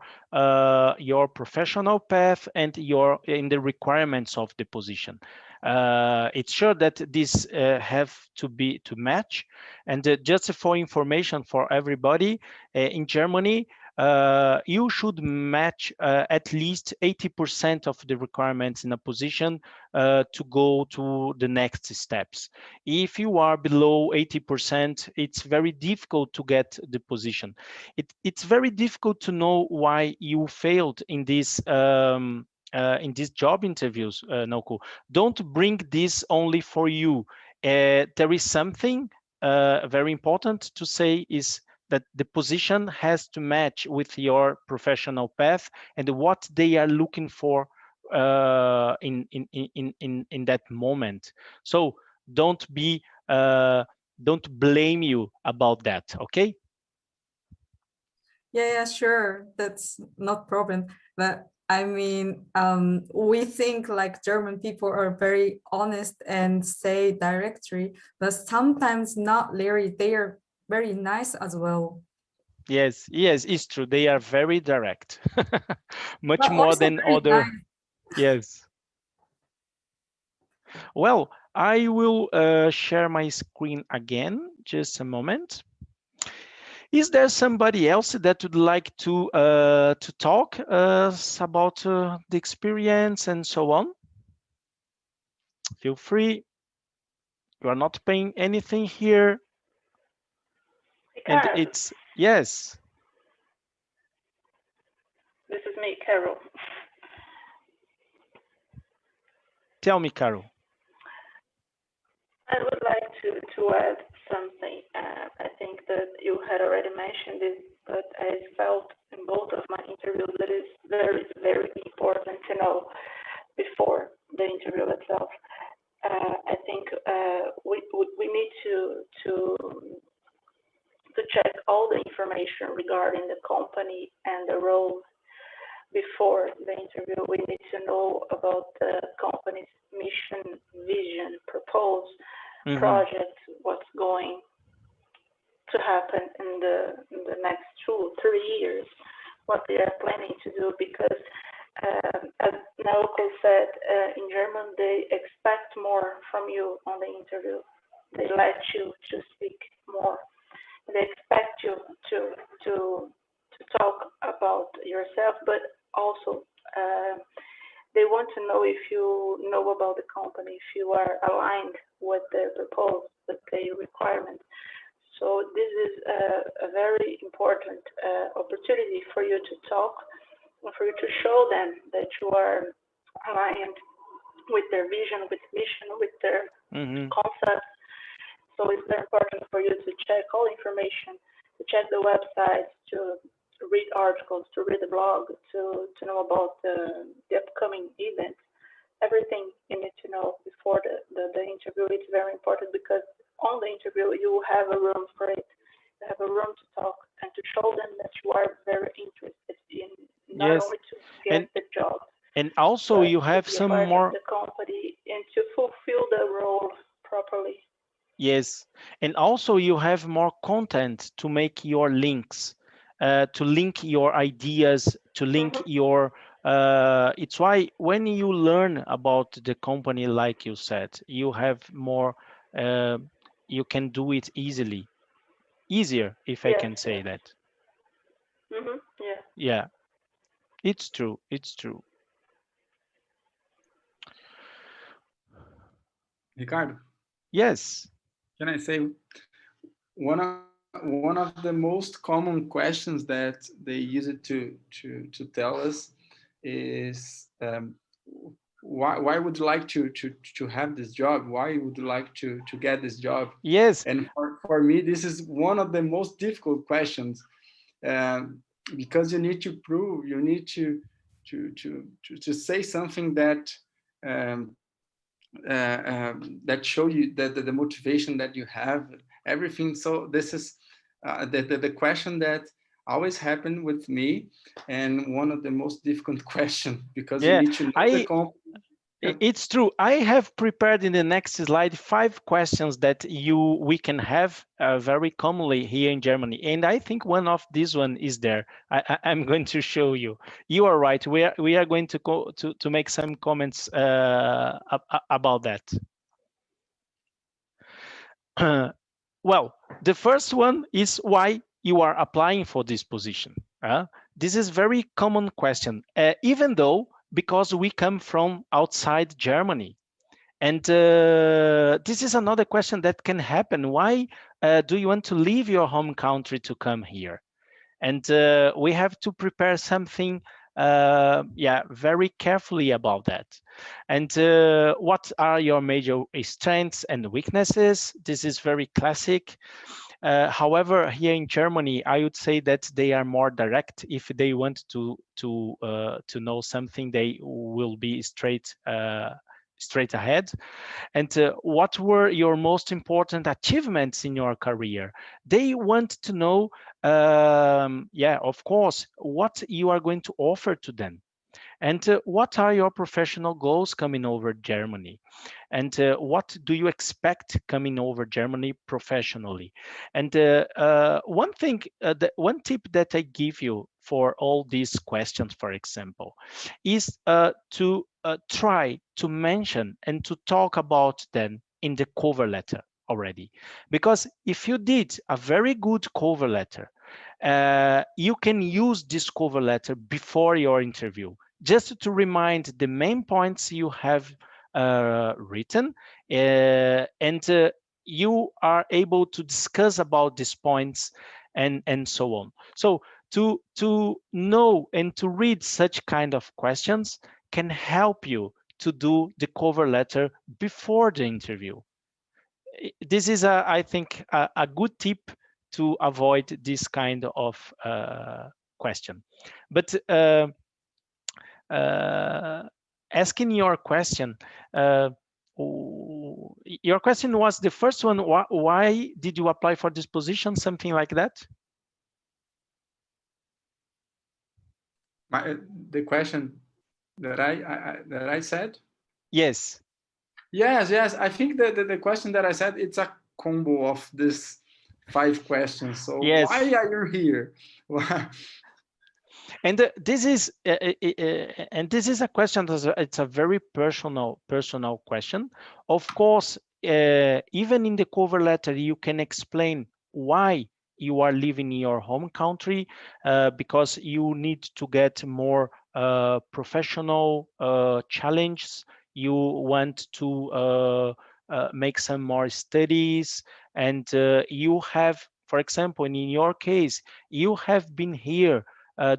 professional path and in the requirements of the position. It's sure that this have to match. And just for information for everybody, in Germany, you should match at least 80% of the requirements in a position to go to the next steps. If you are below 80%, it's very difficult to get the position. It's very difficult to know why you failed in these job interviews, Naoko. Don't bring this only for you. There is something very important to say, is that the position has to match with your professional path and what they are looking for in that moment. So don't blame you about that, okay?
Yeah, sure, that's not problem. But I mean, we think like German people are very honest and say directly, but sometimes not really. They are very nice as well.
Yes, it's true. They are very direct, much
But
more
also
than
very
other.
nice.
Yes. Well, I will share my screen again. Just a moment. Is there somebody else that would like to talk about the experience and so on? Feel free. You are not paying anything here. And it's, yes.
This is me, Carol.
Tell me, Carol.
I would like to add something. I think that you had already mentioned it, but I felt in both of my interviews that is very, very important to know before the interview itself. I think we need to to check all the information regarding the company and the role before the interview. We need to know about the company's mission, vision, purpose, project, what's going to happen in the next 2-3 years, what they are planning to do, because as Naoko said, in German, they expect more from you on the interview. They let you to speak more. They expect you to talk about yourself, but also they want to know if you know about the company, if you are aligned with the proposal, with the requirements. So this is a very important opportunity for you to talk, for you to show them that you are aligned with their vision, with mission, with their concepts. So it's very important for you to check all information, to check the website, to read articles, to read the blog, to know about the upcoming events. Everything you need to know before the interview. It's very important because on the interview you have a room for it. You have a room to talk and to show them that you are very interested in not only to get the job,
and also you have some more
the company and to fulfill the role properly.
Yes, and also you have more content to make your links, to link your ideas, to link your. It's why when you learn about the company, like you said, you have more. You can do it easier, if I can say that.
Yeah.
Yeah, it's true. It's true.
Ricardo?
Yes.
Can I say one of the most common questions that they use it to tell us is why would you like to have this job? Why would you like to get this job?
Yes.
And for me, this is one of the most difficult questions because you need to prove, you need to say something that that show you that the motivation that you have, everything. So this is the question that always happened with me, and one of the most difficult questions because you need to know the company.
It's true. I have prepared in the next slide 5 questions that we can have very commonly here in Germany, and I think one of these one is there. I'm going to show you. You are right. We are going to go to make some comments about that. Well, the first one is why you are applying for this position. This is very common question, even though because we come from outside Germany. And this is another question that can happen. Why do you want to leave your home country to come here? And we have to prepare something very carefully about that. And what are your major strengths and weaknesses? This is very classic. However, here in Germany, I would say that they are more direct. If they want to know something, they will be straight ahead. And what were your most important achievements in your career? They want to know, of course, what you are going to offer to them. And what are your professional goals coming over Germany? And what do you expect coming over Germany professionally? And one thing, one tip that I give you for all these questions, for example, is to try to mention and to talk about them in the cover letter already. Because if you did a very good cover letter, you can use this cover letter before your interview, just to remind the main points you have written, and you are able to discuss about these points and so on. So to know and to read such kind of questions can help you to do the cover letter before the interview. This is, I think, a good tip to avoid this kind of question. But asking your question, your question was the first one, why did you apply for this position? Something like that?
The question that I said?
Yes.
Yes. I think that the question that I said, it's a combo of these 5 questions. So
yes.
Why are you here?
And this is a question that it's a very personal question. Of course, even in the cover letter, you can explain why you are leaving your home country, because you need to get more professional challenges. You want to make some more studies, and you have, for example, in your case, you have been here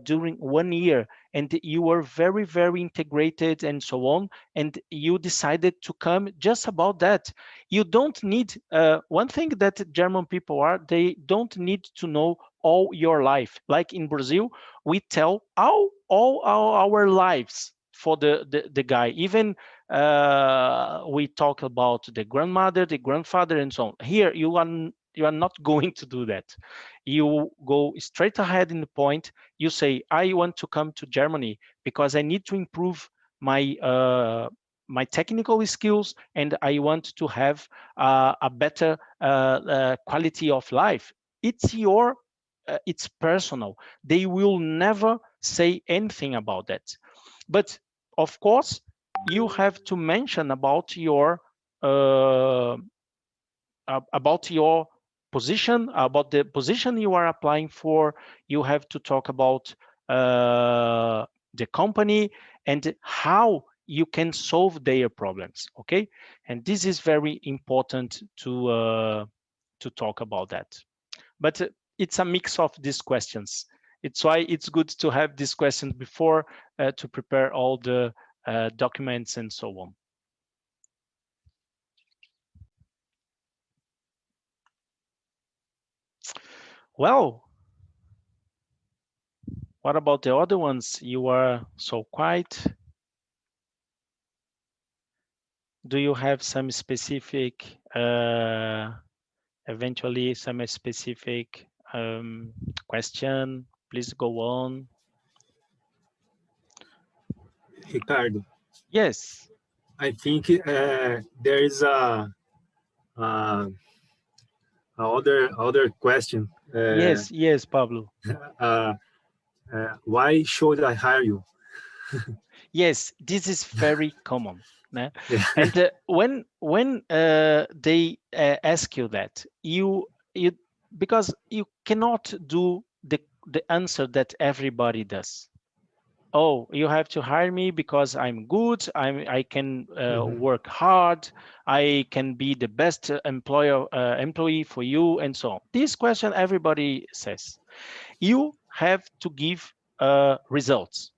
during 1 year, and you were very, very integrated and so on, and you decided to come just about that. You don't need, one thing that German people are, they don't need to know all your life. Like in Brazil, we tell all our lives for the guy. Even we talk about the grandmother, the grandfather, and so on. Here, you are not going to do that. You go straight ahead in the point. You say, I want to come to Germany because I need to improve my my technical skills, and I want to have a better quality of life. It's your it's personal. They will never say anything about that. But of course, you have to mention about your position, about the position you are applying for. You have to talk about the company and how you can solve their problems. Okay, and this is very important to talk about that. But it's a mix of these questions. It's why it's good to have these questions before to prepare all the documents and so on. Well, what about the other ones? You are so quiet. Do you have some specific, eventually some specific question? Please go on.
Ricardo.
Yes.
I think there is other question.
Yes, Pablo.
Why should I hire you?
Yes, this is very common. Yeah. And when they ask you that, you because you cannot do the answer that everybody does. Oh, you have to hire me because I'm good. I can work hard. I can be the best employee for you, and so on. This question everybody says. You have to give results.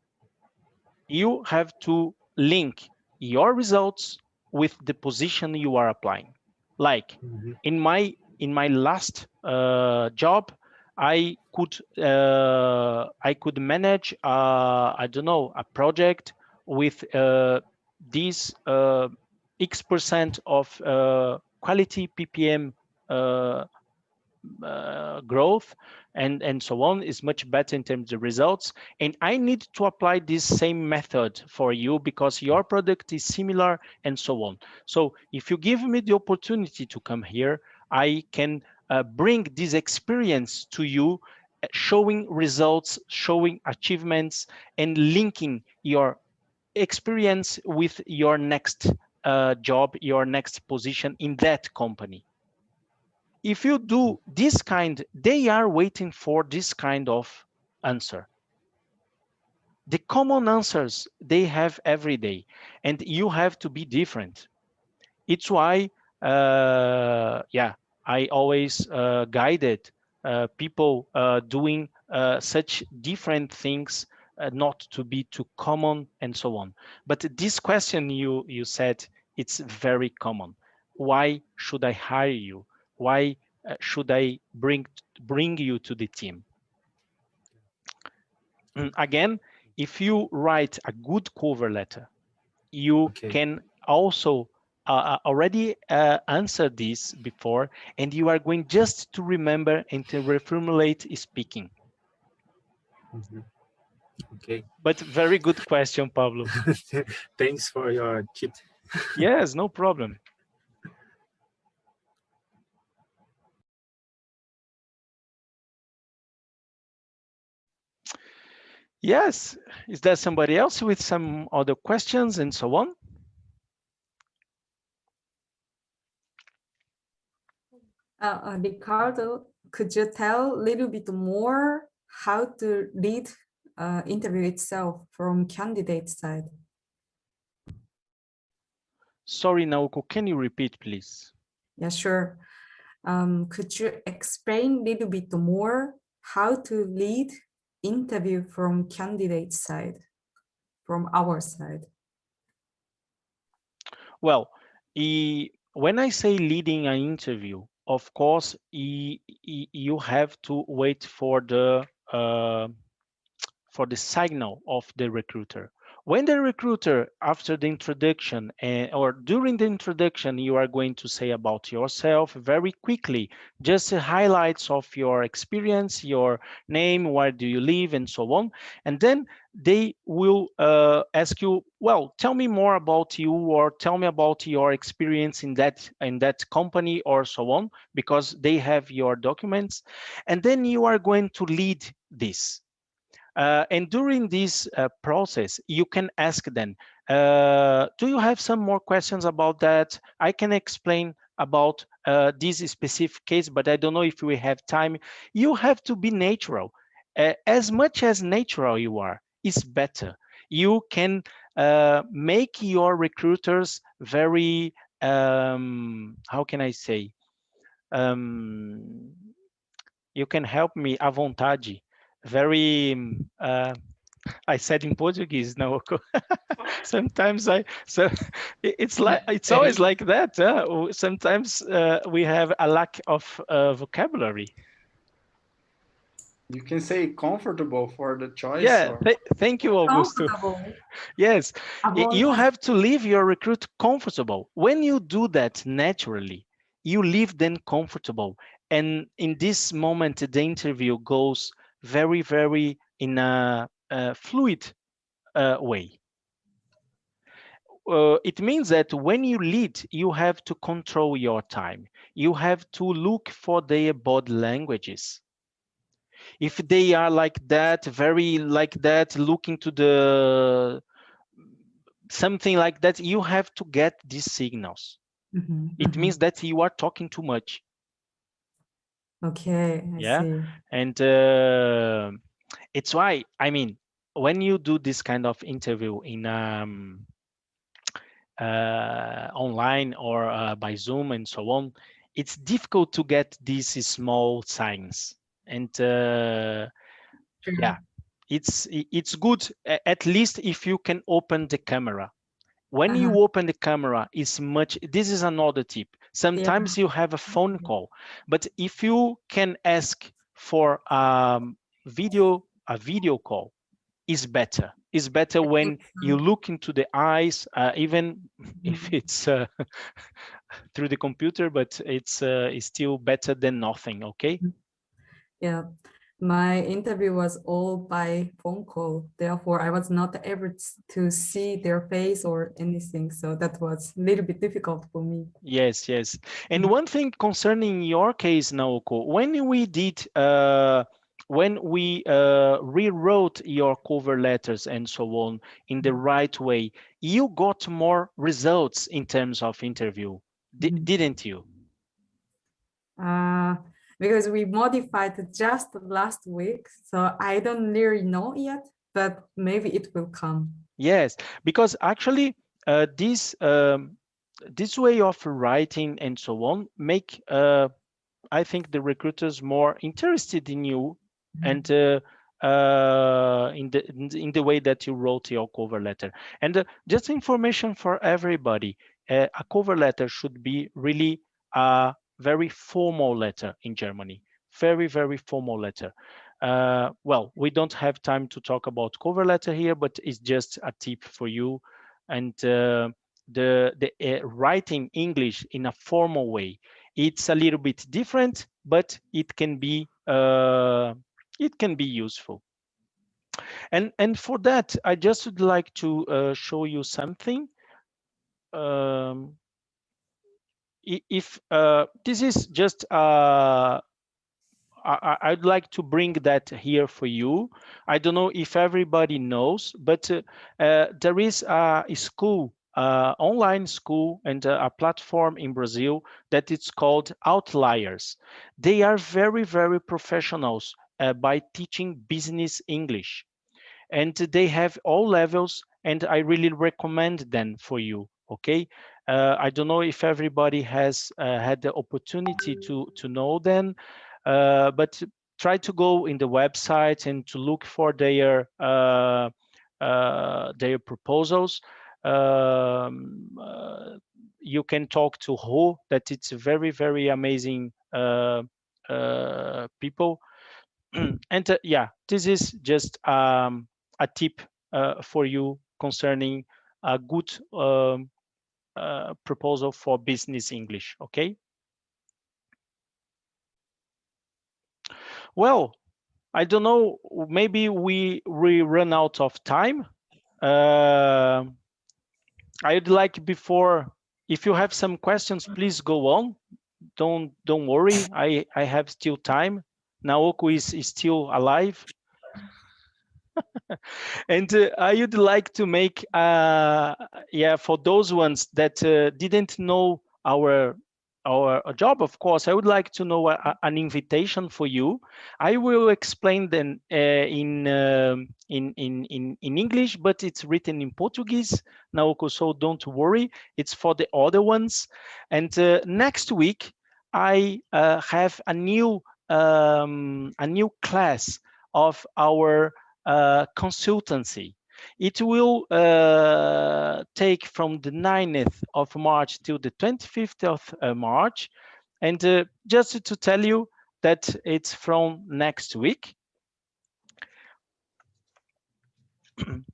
You have to link your results with the position you are applying. Like in my last job, I could manage I don't know, a project with this X% of quality ppm growth and so on is much better in terms of results, and I need to apply this same method for you because your product is similar and so on. So if you give me the opportunity to come here, I can bring this experience to you, showing results, showing achievements, and linking your experience with your next job, your next position in that company. If you do this kind, they are waiting for this kind of answer. The common answers they have every day, and you have to be different. It's why, I always guided people doing such different things, not to be too common and so on. But this question you said, it's very common. Why should I hire you? Why should I bring you to the team? Again, if you write a good cover letter, you can also already answered this before, and you are going just to remember and to reformulate speaking.
Okay.
But very good question, Pablo.
Thanks for your tip.
Yes, no problem. Yes, is there somebody else with some other questions and so on?
Ricardo, could you tell a little bit more how to lead interview itself from candidate side?
Sorry, Naoko, can you repeat, please?
Yeah, sure. Could you explain a little bit more how to lead interview from candidate side, from our side?
Well, when I say leading an interview, of course, you have to wait for the signal of the recruiter. When the recruiter, after the introduction or during the introduction, you are going to say about yourself very quickly, just highlights of your experience, your name, where do you live, and so on. And then they will ask you, well, tell me more about you, or tell me about your experience in that company, or so on, because they have your documents. And then you are going to lead this. And during this process, you can ask them, do you have some more questions about that? I can explain about this specific case, but I don't know if we have time. You have to be natural. As much as natural you are, is better. You can make your recruiters very, how can I say? You can help me à vontade. Very I said in Portuguese, no. Sometimes it's always like that. Sometimes we have a lack of vocabulary.
You can say comfortable for the choice.
Yeah, thank you, Augusto. Yes, you have to leave your recruit comfortable. When you do that naturally, you leave them comfortable. And in this moment, the interview goes very, very in a fluid way. It means that when you lead, you have to control your time. You have to look for their body languages. If they are like that, very like that, looking to the something like that, you have to get these signals. It means that you are talking too much.
Okay, I see.
And it's why, I mean, when you do this kind of interview in online or by Zoom and so on, it's difficult to get these small signs. And yeah, it's good, at least if you can open the camera. When you open the camera, this is another tip. Sometimes you have a phone call, but if you can ask for a video call, is better. It's better when you look into the eyes, even if it's through the computer, but it's still better than nothing, okay?
Yeah, my interview was all by phone call. Therefore, I was not able to see their face or anything. So that was a little bit difficult for me.
Yes, yes. And one thing concerning your case, Naoko, when we rewrote your cover letters and so on in the right way, you got more results in terms of interview, didn't you?
Because we modified it just last week, so I don't really know yet, but maybe it will come.
Yes, because actually this way of writing and so on make I think the recruiters more interested in you and in the way that you wrote your cover letter. And just information for everybody, a cover letter should be really a very formal letter in Germany. Very, very formal letter. Well, we don't have time to talk about cover letter here, but it's just a tip for you. And the writing English in a formal way. It's a little bit different, but it can be useful. And for that, I just would like to show you something. If this is just I'd like to bring that here for you. I don't know if everybody knows, but there is a school, online school, and a platform in Brazil that it's called Outliers. They are very, very professionals by teaching business English, and they have all levels, and I really recommend them for you. Okay, I don't know if everybody has had the opportunity to know them, but try to go in the website and to look for their proposals. You can talk to Ho, that it's very, very amazing people. And yeah, this is just a tip for you concerning a good proposal for business English. Okay. Well, I don't know, maybe we run out of time. I'd like, before, if you have some questions, please go on. Don't worry, I have still time. Naoko is still alive. And I would like to make, yeah, for those ones that didn't know our job, of course, I would like to know an invitation for you. I will explain them in English, but it's written in Portuguese, Naoko, so don't worry, it's for the other ones. And next week, I have a new class of our consultancy. It will take from the 9th of March till the 25th of March. And just to tell you that it's from next week.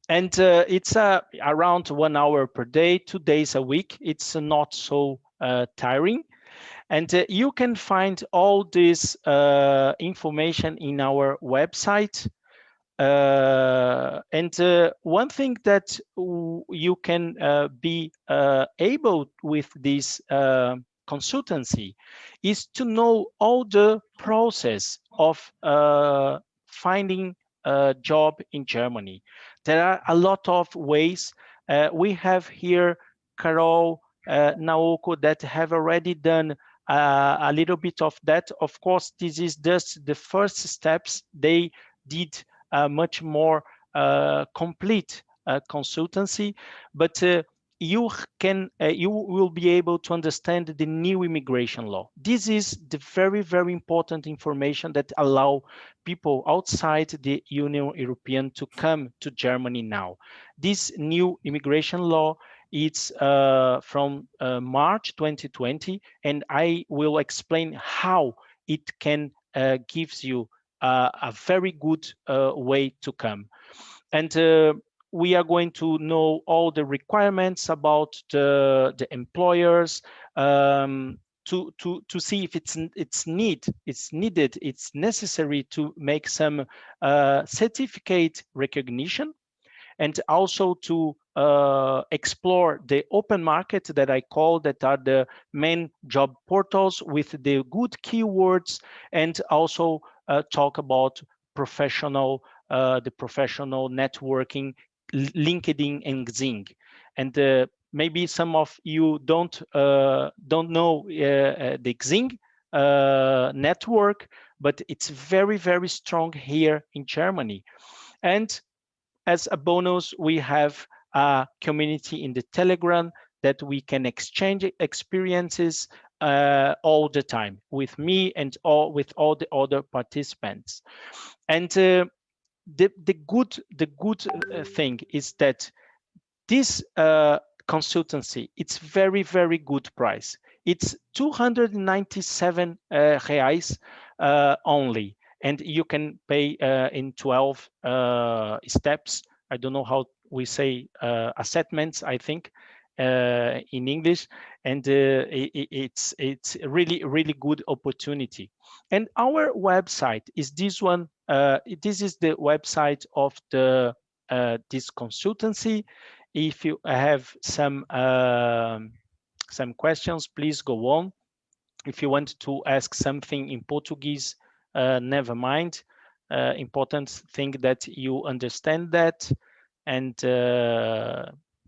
And it's around 1 hour per day, 2 days a week. It's not so tiring. And you can find all this information in our website. And one thing that you can be able with this consultancy is to know all the process of finding a job in Germany. There are a lot of ways. We have here Carol, Naoko, that have already done a little bit of that. Of course, this is just the first steps. They did much more complete consultancy, but you will be able to understand the new immigration law. This is the very, very important information that allow people outside the Union European to come to Germany now. This new immigration law, it's from March 2020, and I will explain how it can gives you a very good way to come. And we are going to know all the requirements about the employers, to see if it's needed, it's necessary to make some certificate recognition, and also to explore the open market that I call, that are the main job portals with the good keywords, and also talk about the professional networking, LinkedIn and Xing. And maybe some of you don't know the Xing network, but it's very, very strong here in Germany. And as a bonus, we have a community in the Telegram that we can exchange experiences all the time with me and with all the other participants. And the good thing is that this consultancy, it's very, very good price. It's 297 reais only, and you can pay in 12 steps. I don't know how we say assessments, I think. in English, and it's a really good opportunity. And our website is this one. This is the website of the this consultancy. If you have some questions, please go on. If you want to ask something in Portuguese, never mind. Important thing that you understand that, and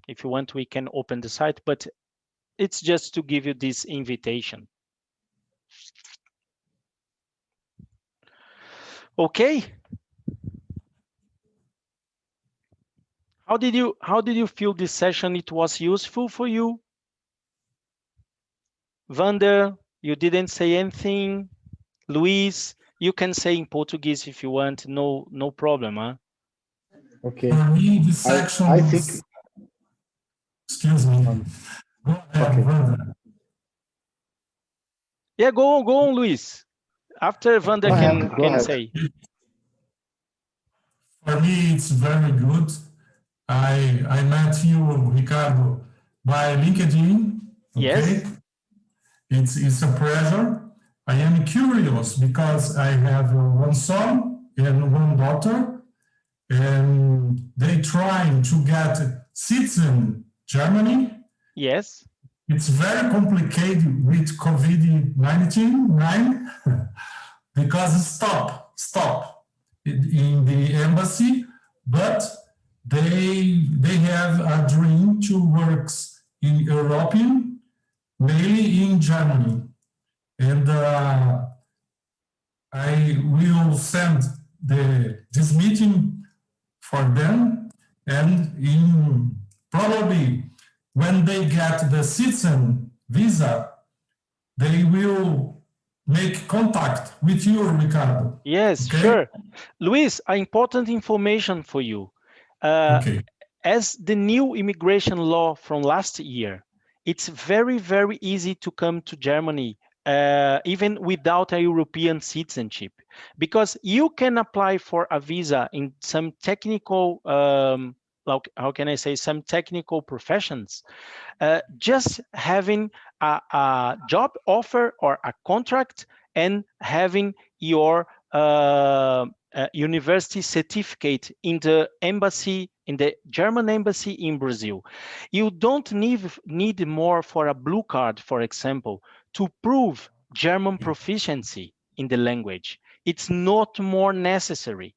if you want, we can open the site, but it's just to give you this invitation. Okay. How did you feel this session? It was useful for you? Vander, you didn't say anything. Luis, you can say in Portuguese if you want. No problem, huh?
Okay. For me, this section
I think.
Excuse me. Go ahead,
Okay.
Vander.
Yeah, go on, Luis. After Vander can say.
For me, it's very good. I met you, Ricardo, by LinkedIn. Okay.
Yes.
It's a pleasure. I am curious because I have one son and one daughter, and they trying to get citizen Germany.
Yes.
It's very complicated with COVID-19 because stop in the embassy, but they have a dream to work in European, mainly in Germany. And I will send this meeting for them, and probably when they get the citizen visa, they will make contact with you, Ricardo.
Yes, okay? Sure. Luis, important information for you. Okay. As the new immigration law from last year, it's very easy to come to Germany, even without a European citizenship, because you can apply for a visa in some technical, like, how can I say, some technical professions, just having a job offer or a contract and having your university certificate in the embassy, in the German embassy in Brazil. You don't need more for a blue card, for example, to prove German proficiency in the language. It's not more necessary.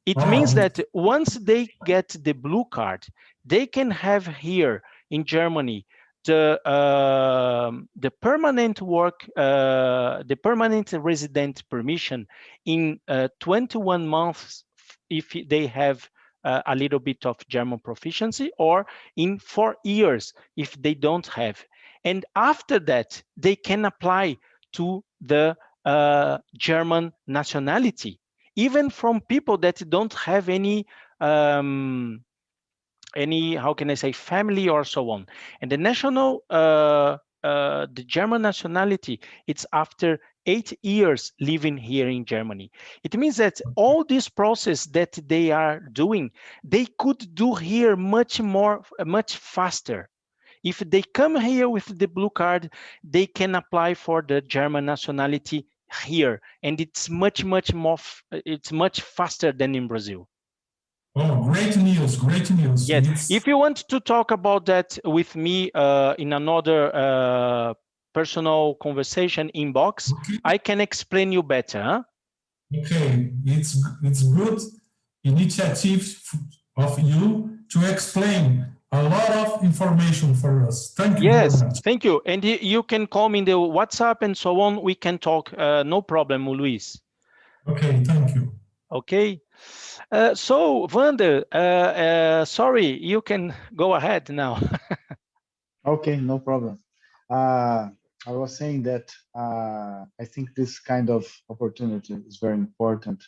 It means that once they get the blue card, they can have here in Germany the permanent work, the permanent resident permission in 21 months if they have a little bit of German proficiency, or in 4 years if they don't have. And after that, they can apply to the German nationality, even from people that don't have any, how can I say, family or so on. And the national, the German nationality, it's after 8 years living here in Germany. It means that all this process that they are doing, they could do here much faster. If they come here with the blue card, they can apply for the German nationality here, and it's much more, it's much faster than in Brazil.
Oh, great news, great news.
Yes, if you want to talk about that with me in another personal conversation inbox, okay, I can explain you better. Huh?
Okay, it's good initiative of you to explain a lot of information for us. Thank you very much.
Thank you. And you can call me in the WhatsApp and so on. We can talk, no problem, Luis.
Okay, thank you.
Okay. So, Vander, sorry, you can go ahead now.
Okay, no problem. I was saying that I think this kind of opportunity is very important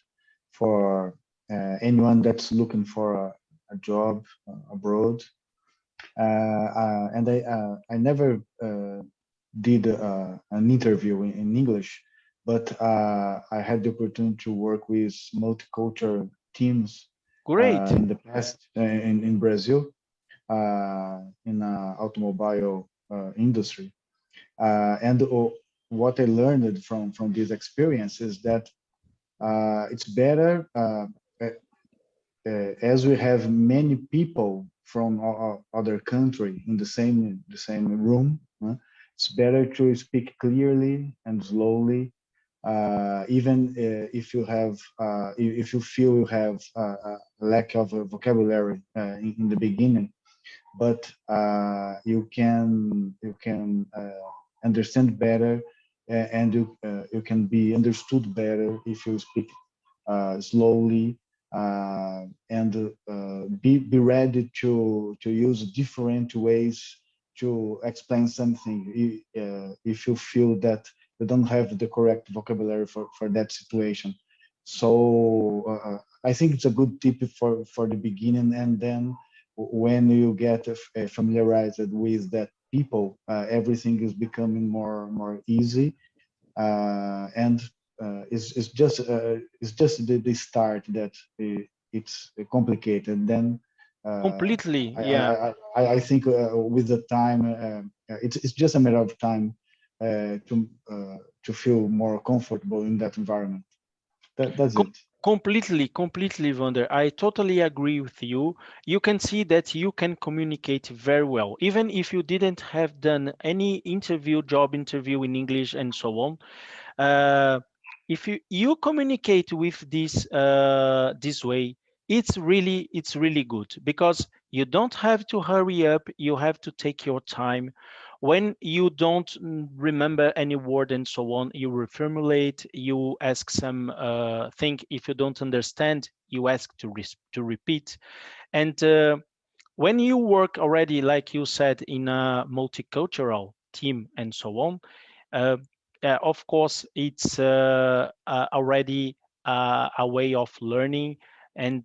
for anyone that's looking for a job abroad. And I never did an interview in English, but I had the opportunity to work with multicultural teams.
Great.
In the past in Brazil. in automobile industry. And what I learned from this experience is that it's better as we have many people from other country in the same room. It's better to speak clearly and slowly, even if you have if you feel you have a lack of vocabulary in the beginning, but you can understand better, and you can be understood better if you speak slowly, and be ready to use different ways to explain something if you feel that you don't have the correct vocabulary for that situation. So I think it's a good tip for the beginning, and then when you get familiarized with that people, everything is becoming more easy, and it's just the start that it's complicated. Then
Completely, yeah.
I think with the time, it's just a matter of time to feel more comfortable in that environment. That's it.
Completely, Vander. I totally agree with you. You can see that you can communicate very well, even if you didn't have done any job interview in English and so on. If you communicate with this way, it's really good, because you don't have to hurry up. You have to take your time. When you don't remember any word and so on, you reformulate, you ask some thing. If you don't understand, you ask to repeat. And when you work already, like you said, in a multicultural team and so on, of course, it's already a way of learning. And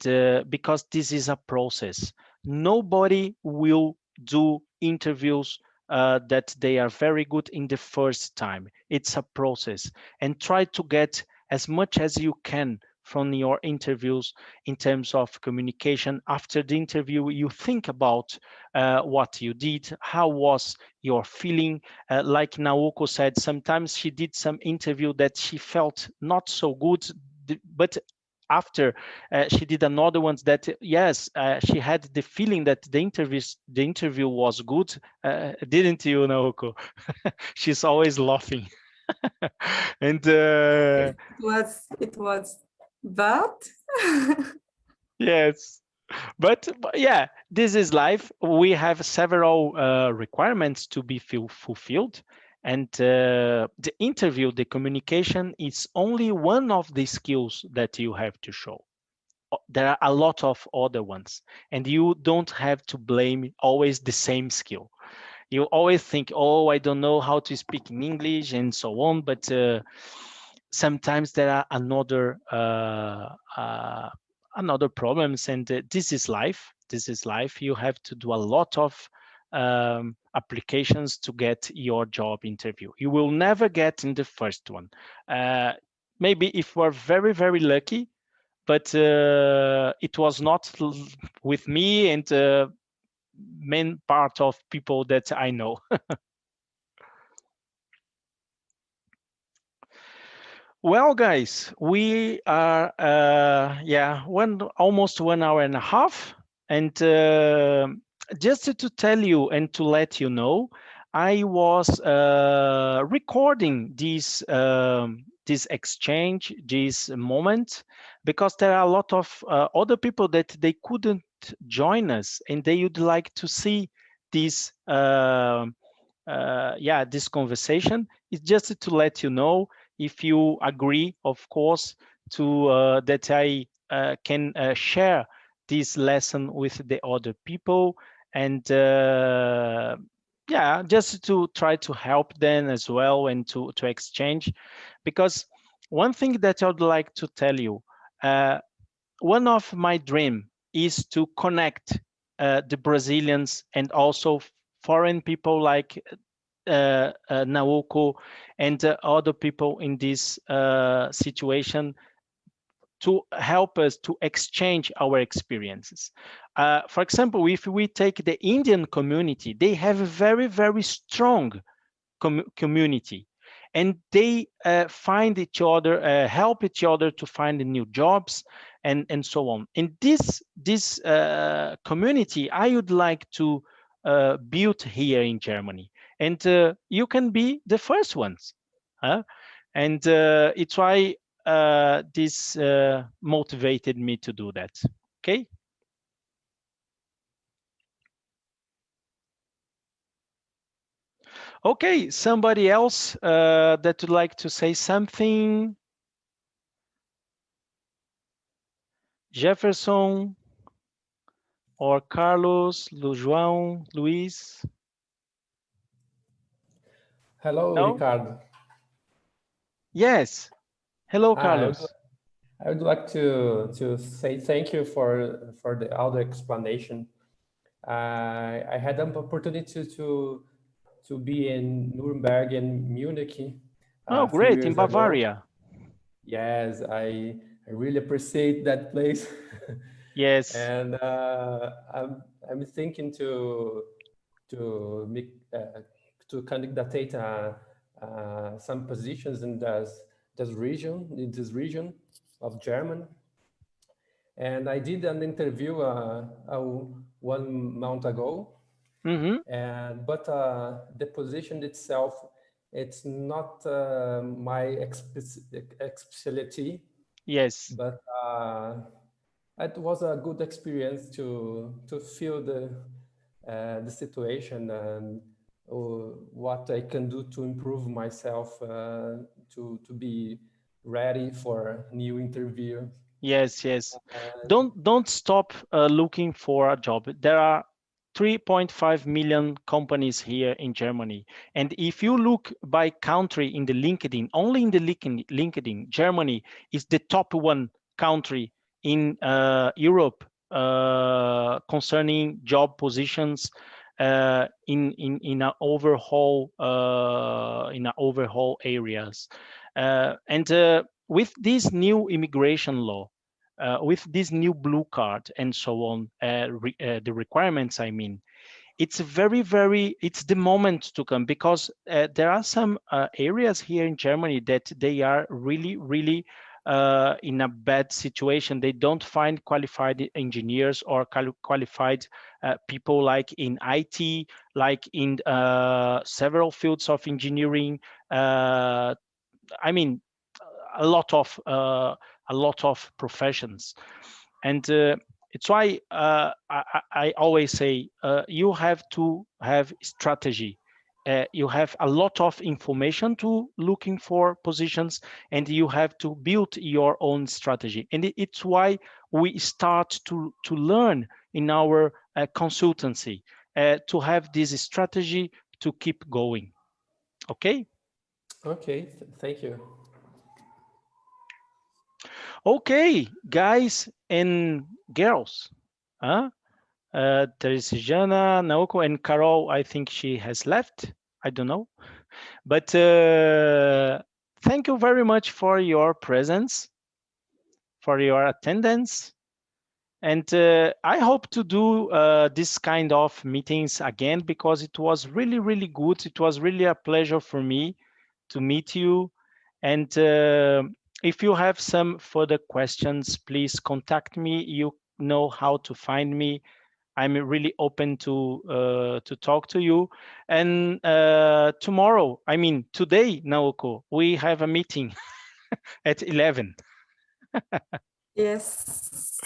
because this is a process, nobody will do interviews that they are very good in the first time. It's a process, and try to get as much as you can from your interviews in terms of communication. After the interview, you think about what you did, how was your feeling. Like Naoko said, sometimes she did some interview that she felt not so good, but after she did another ones that yes, she had the feeling that the interview was good. Didn't you, Naoko? She's always laughing. And
It was bad.
yes, but yeah, this is life. We have several requirements to be fulfilled, and the interview, the communication, is only one of the skills that you have to show. There are a lot of other ones, and you don't have to blame always the same skill. You always think, oh, I don't know how to speak in English and so on, but sometimes there are another problems, and this is life. You have to do a lot of applications to get your job interview. You will never get in the first one. Maybe if we're very lucky, but it was not with me and main part of people that I know. Well, guys, we are almost 1 hour and a half, and just to tell you and to let you know, I was recording this exchange, this moment, because there are a lot of other people that they couldn't join us, and they would like to see this this conversation. It's just to let you know, if you agree, of course, to that I can share this lesson with the other people, and just to try to help them as well, and to exchange. Because one thing that I would like to tell you, one of my dream is to connect the Brazilians and also foreign people like Naoko and other people in this situation, to help us to exchange our experiences. For example, if we take the Indian community, they have a very, very strong community, and they find each other, help each other to find new jobs, and so on. In this community, I would like to build here in Germany, and you can be the first ones, and it's why this motivated me to do that. Okay. Okay, somebody else that would like to say something? Jefferson or Carlos, João, Luis?
Hello,
No?
Ricardo.
Yes. Hello, Carlos.
I would like to say thank you for the audio explanation. I had an opportunity to be in Nuremberg and Munich.
Oh,
A few
great, in
years ago.
Bavaria.
Yes, I really appreciate that place.
Yes.
And I'm thinking to make to candidate some positions in this region of Germany. And I did an interview 1 month ago.
Mm-hmm.
But the position itself, it's not my specialty.
Yes.
But it was a good experience to feel the situation and what I can do to improve myself to be ready for a new interview.
Yes, yes. Don't stop looking for a job. There are 3.5 million companies here in Germany. And if you look by country in the LinkedIn, only in the LinkedIn, Germany is the top one country in Europe concerning job positions in a overhaul areas. And with this new immigration law, with this new blue card and so on, the requirements, I mean, it's it's the moment to come, because there are some areas here in Germany that they are really in a bad situation. They don't find qualified engineers or qualified people like in IT, like in several fields of engineering. I mean, a lot of professions, and it's why I always say you have to have strategy. You have a lot of information to looking for positions, and you have to build your own strategy. And it's why we start to learn in our consultancy to have this strategy to keep going. Okay.
Okay, thank you.
Okay, guys and girls, there is Jana, Naoko, and Carol. I think she has left. I don't know, but thank you very much for your presence, for your attendance, and I hope to do this kind of meetings again, because it was really good. It was really a pleasure for me to meet you, and if you have some further questions, please contact me. You know how to find me. I'm really open to talk to you. And tomorrow, I mean today, Naoko, we have a meeting at 11.
Yes.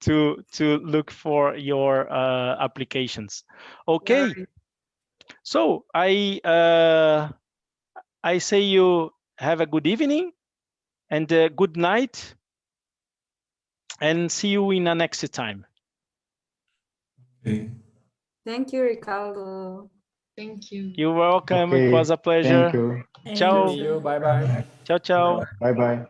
to look for your applications. Okay.
Right.
So I say you have a good evening and good night, and see you in the next time.
Okay.
Thank you, Ricardo.
Thank you.
You're welcome.
Okay,
It was a pleasure.
thank you.
Ciao.
See you. Bye bye.
Ciao, ciao.
Bye bye.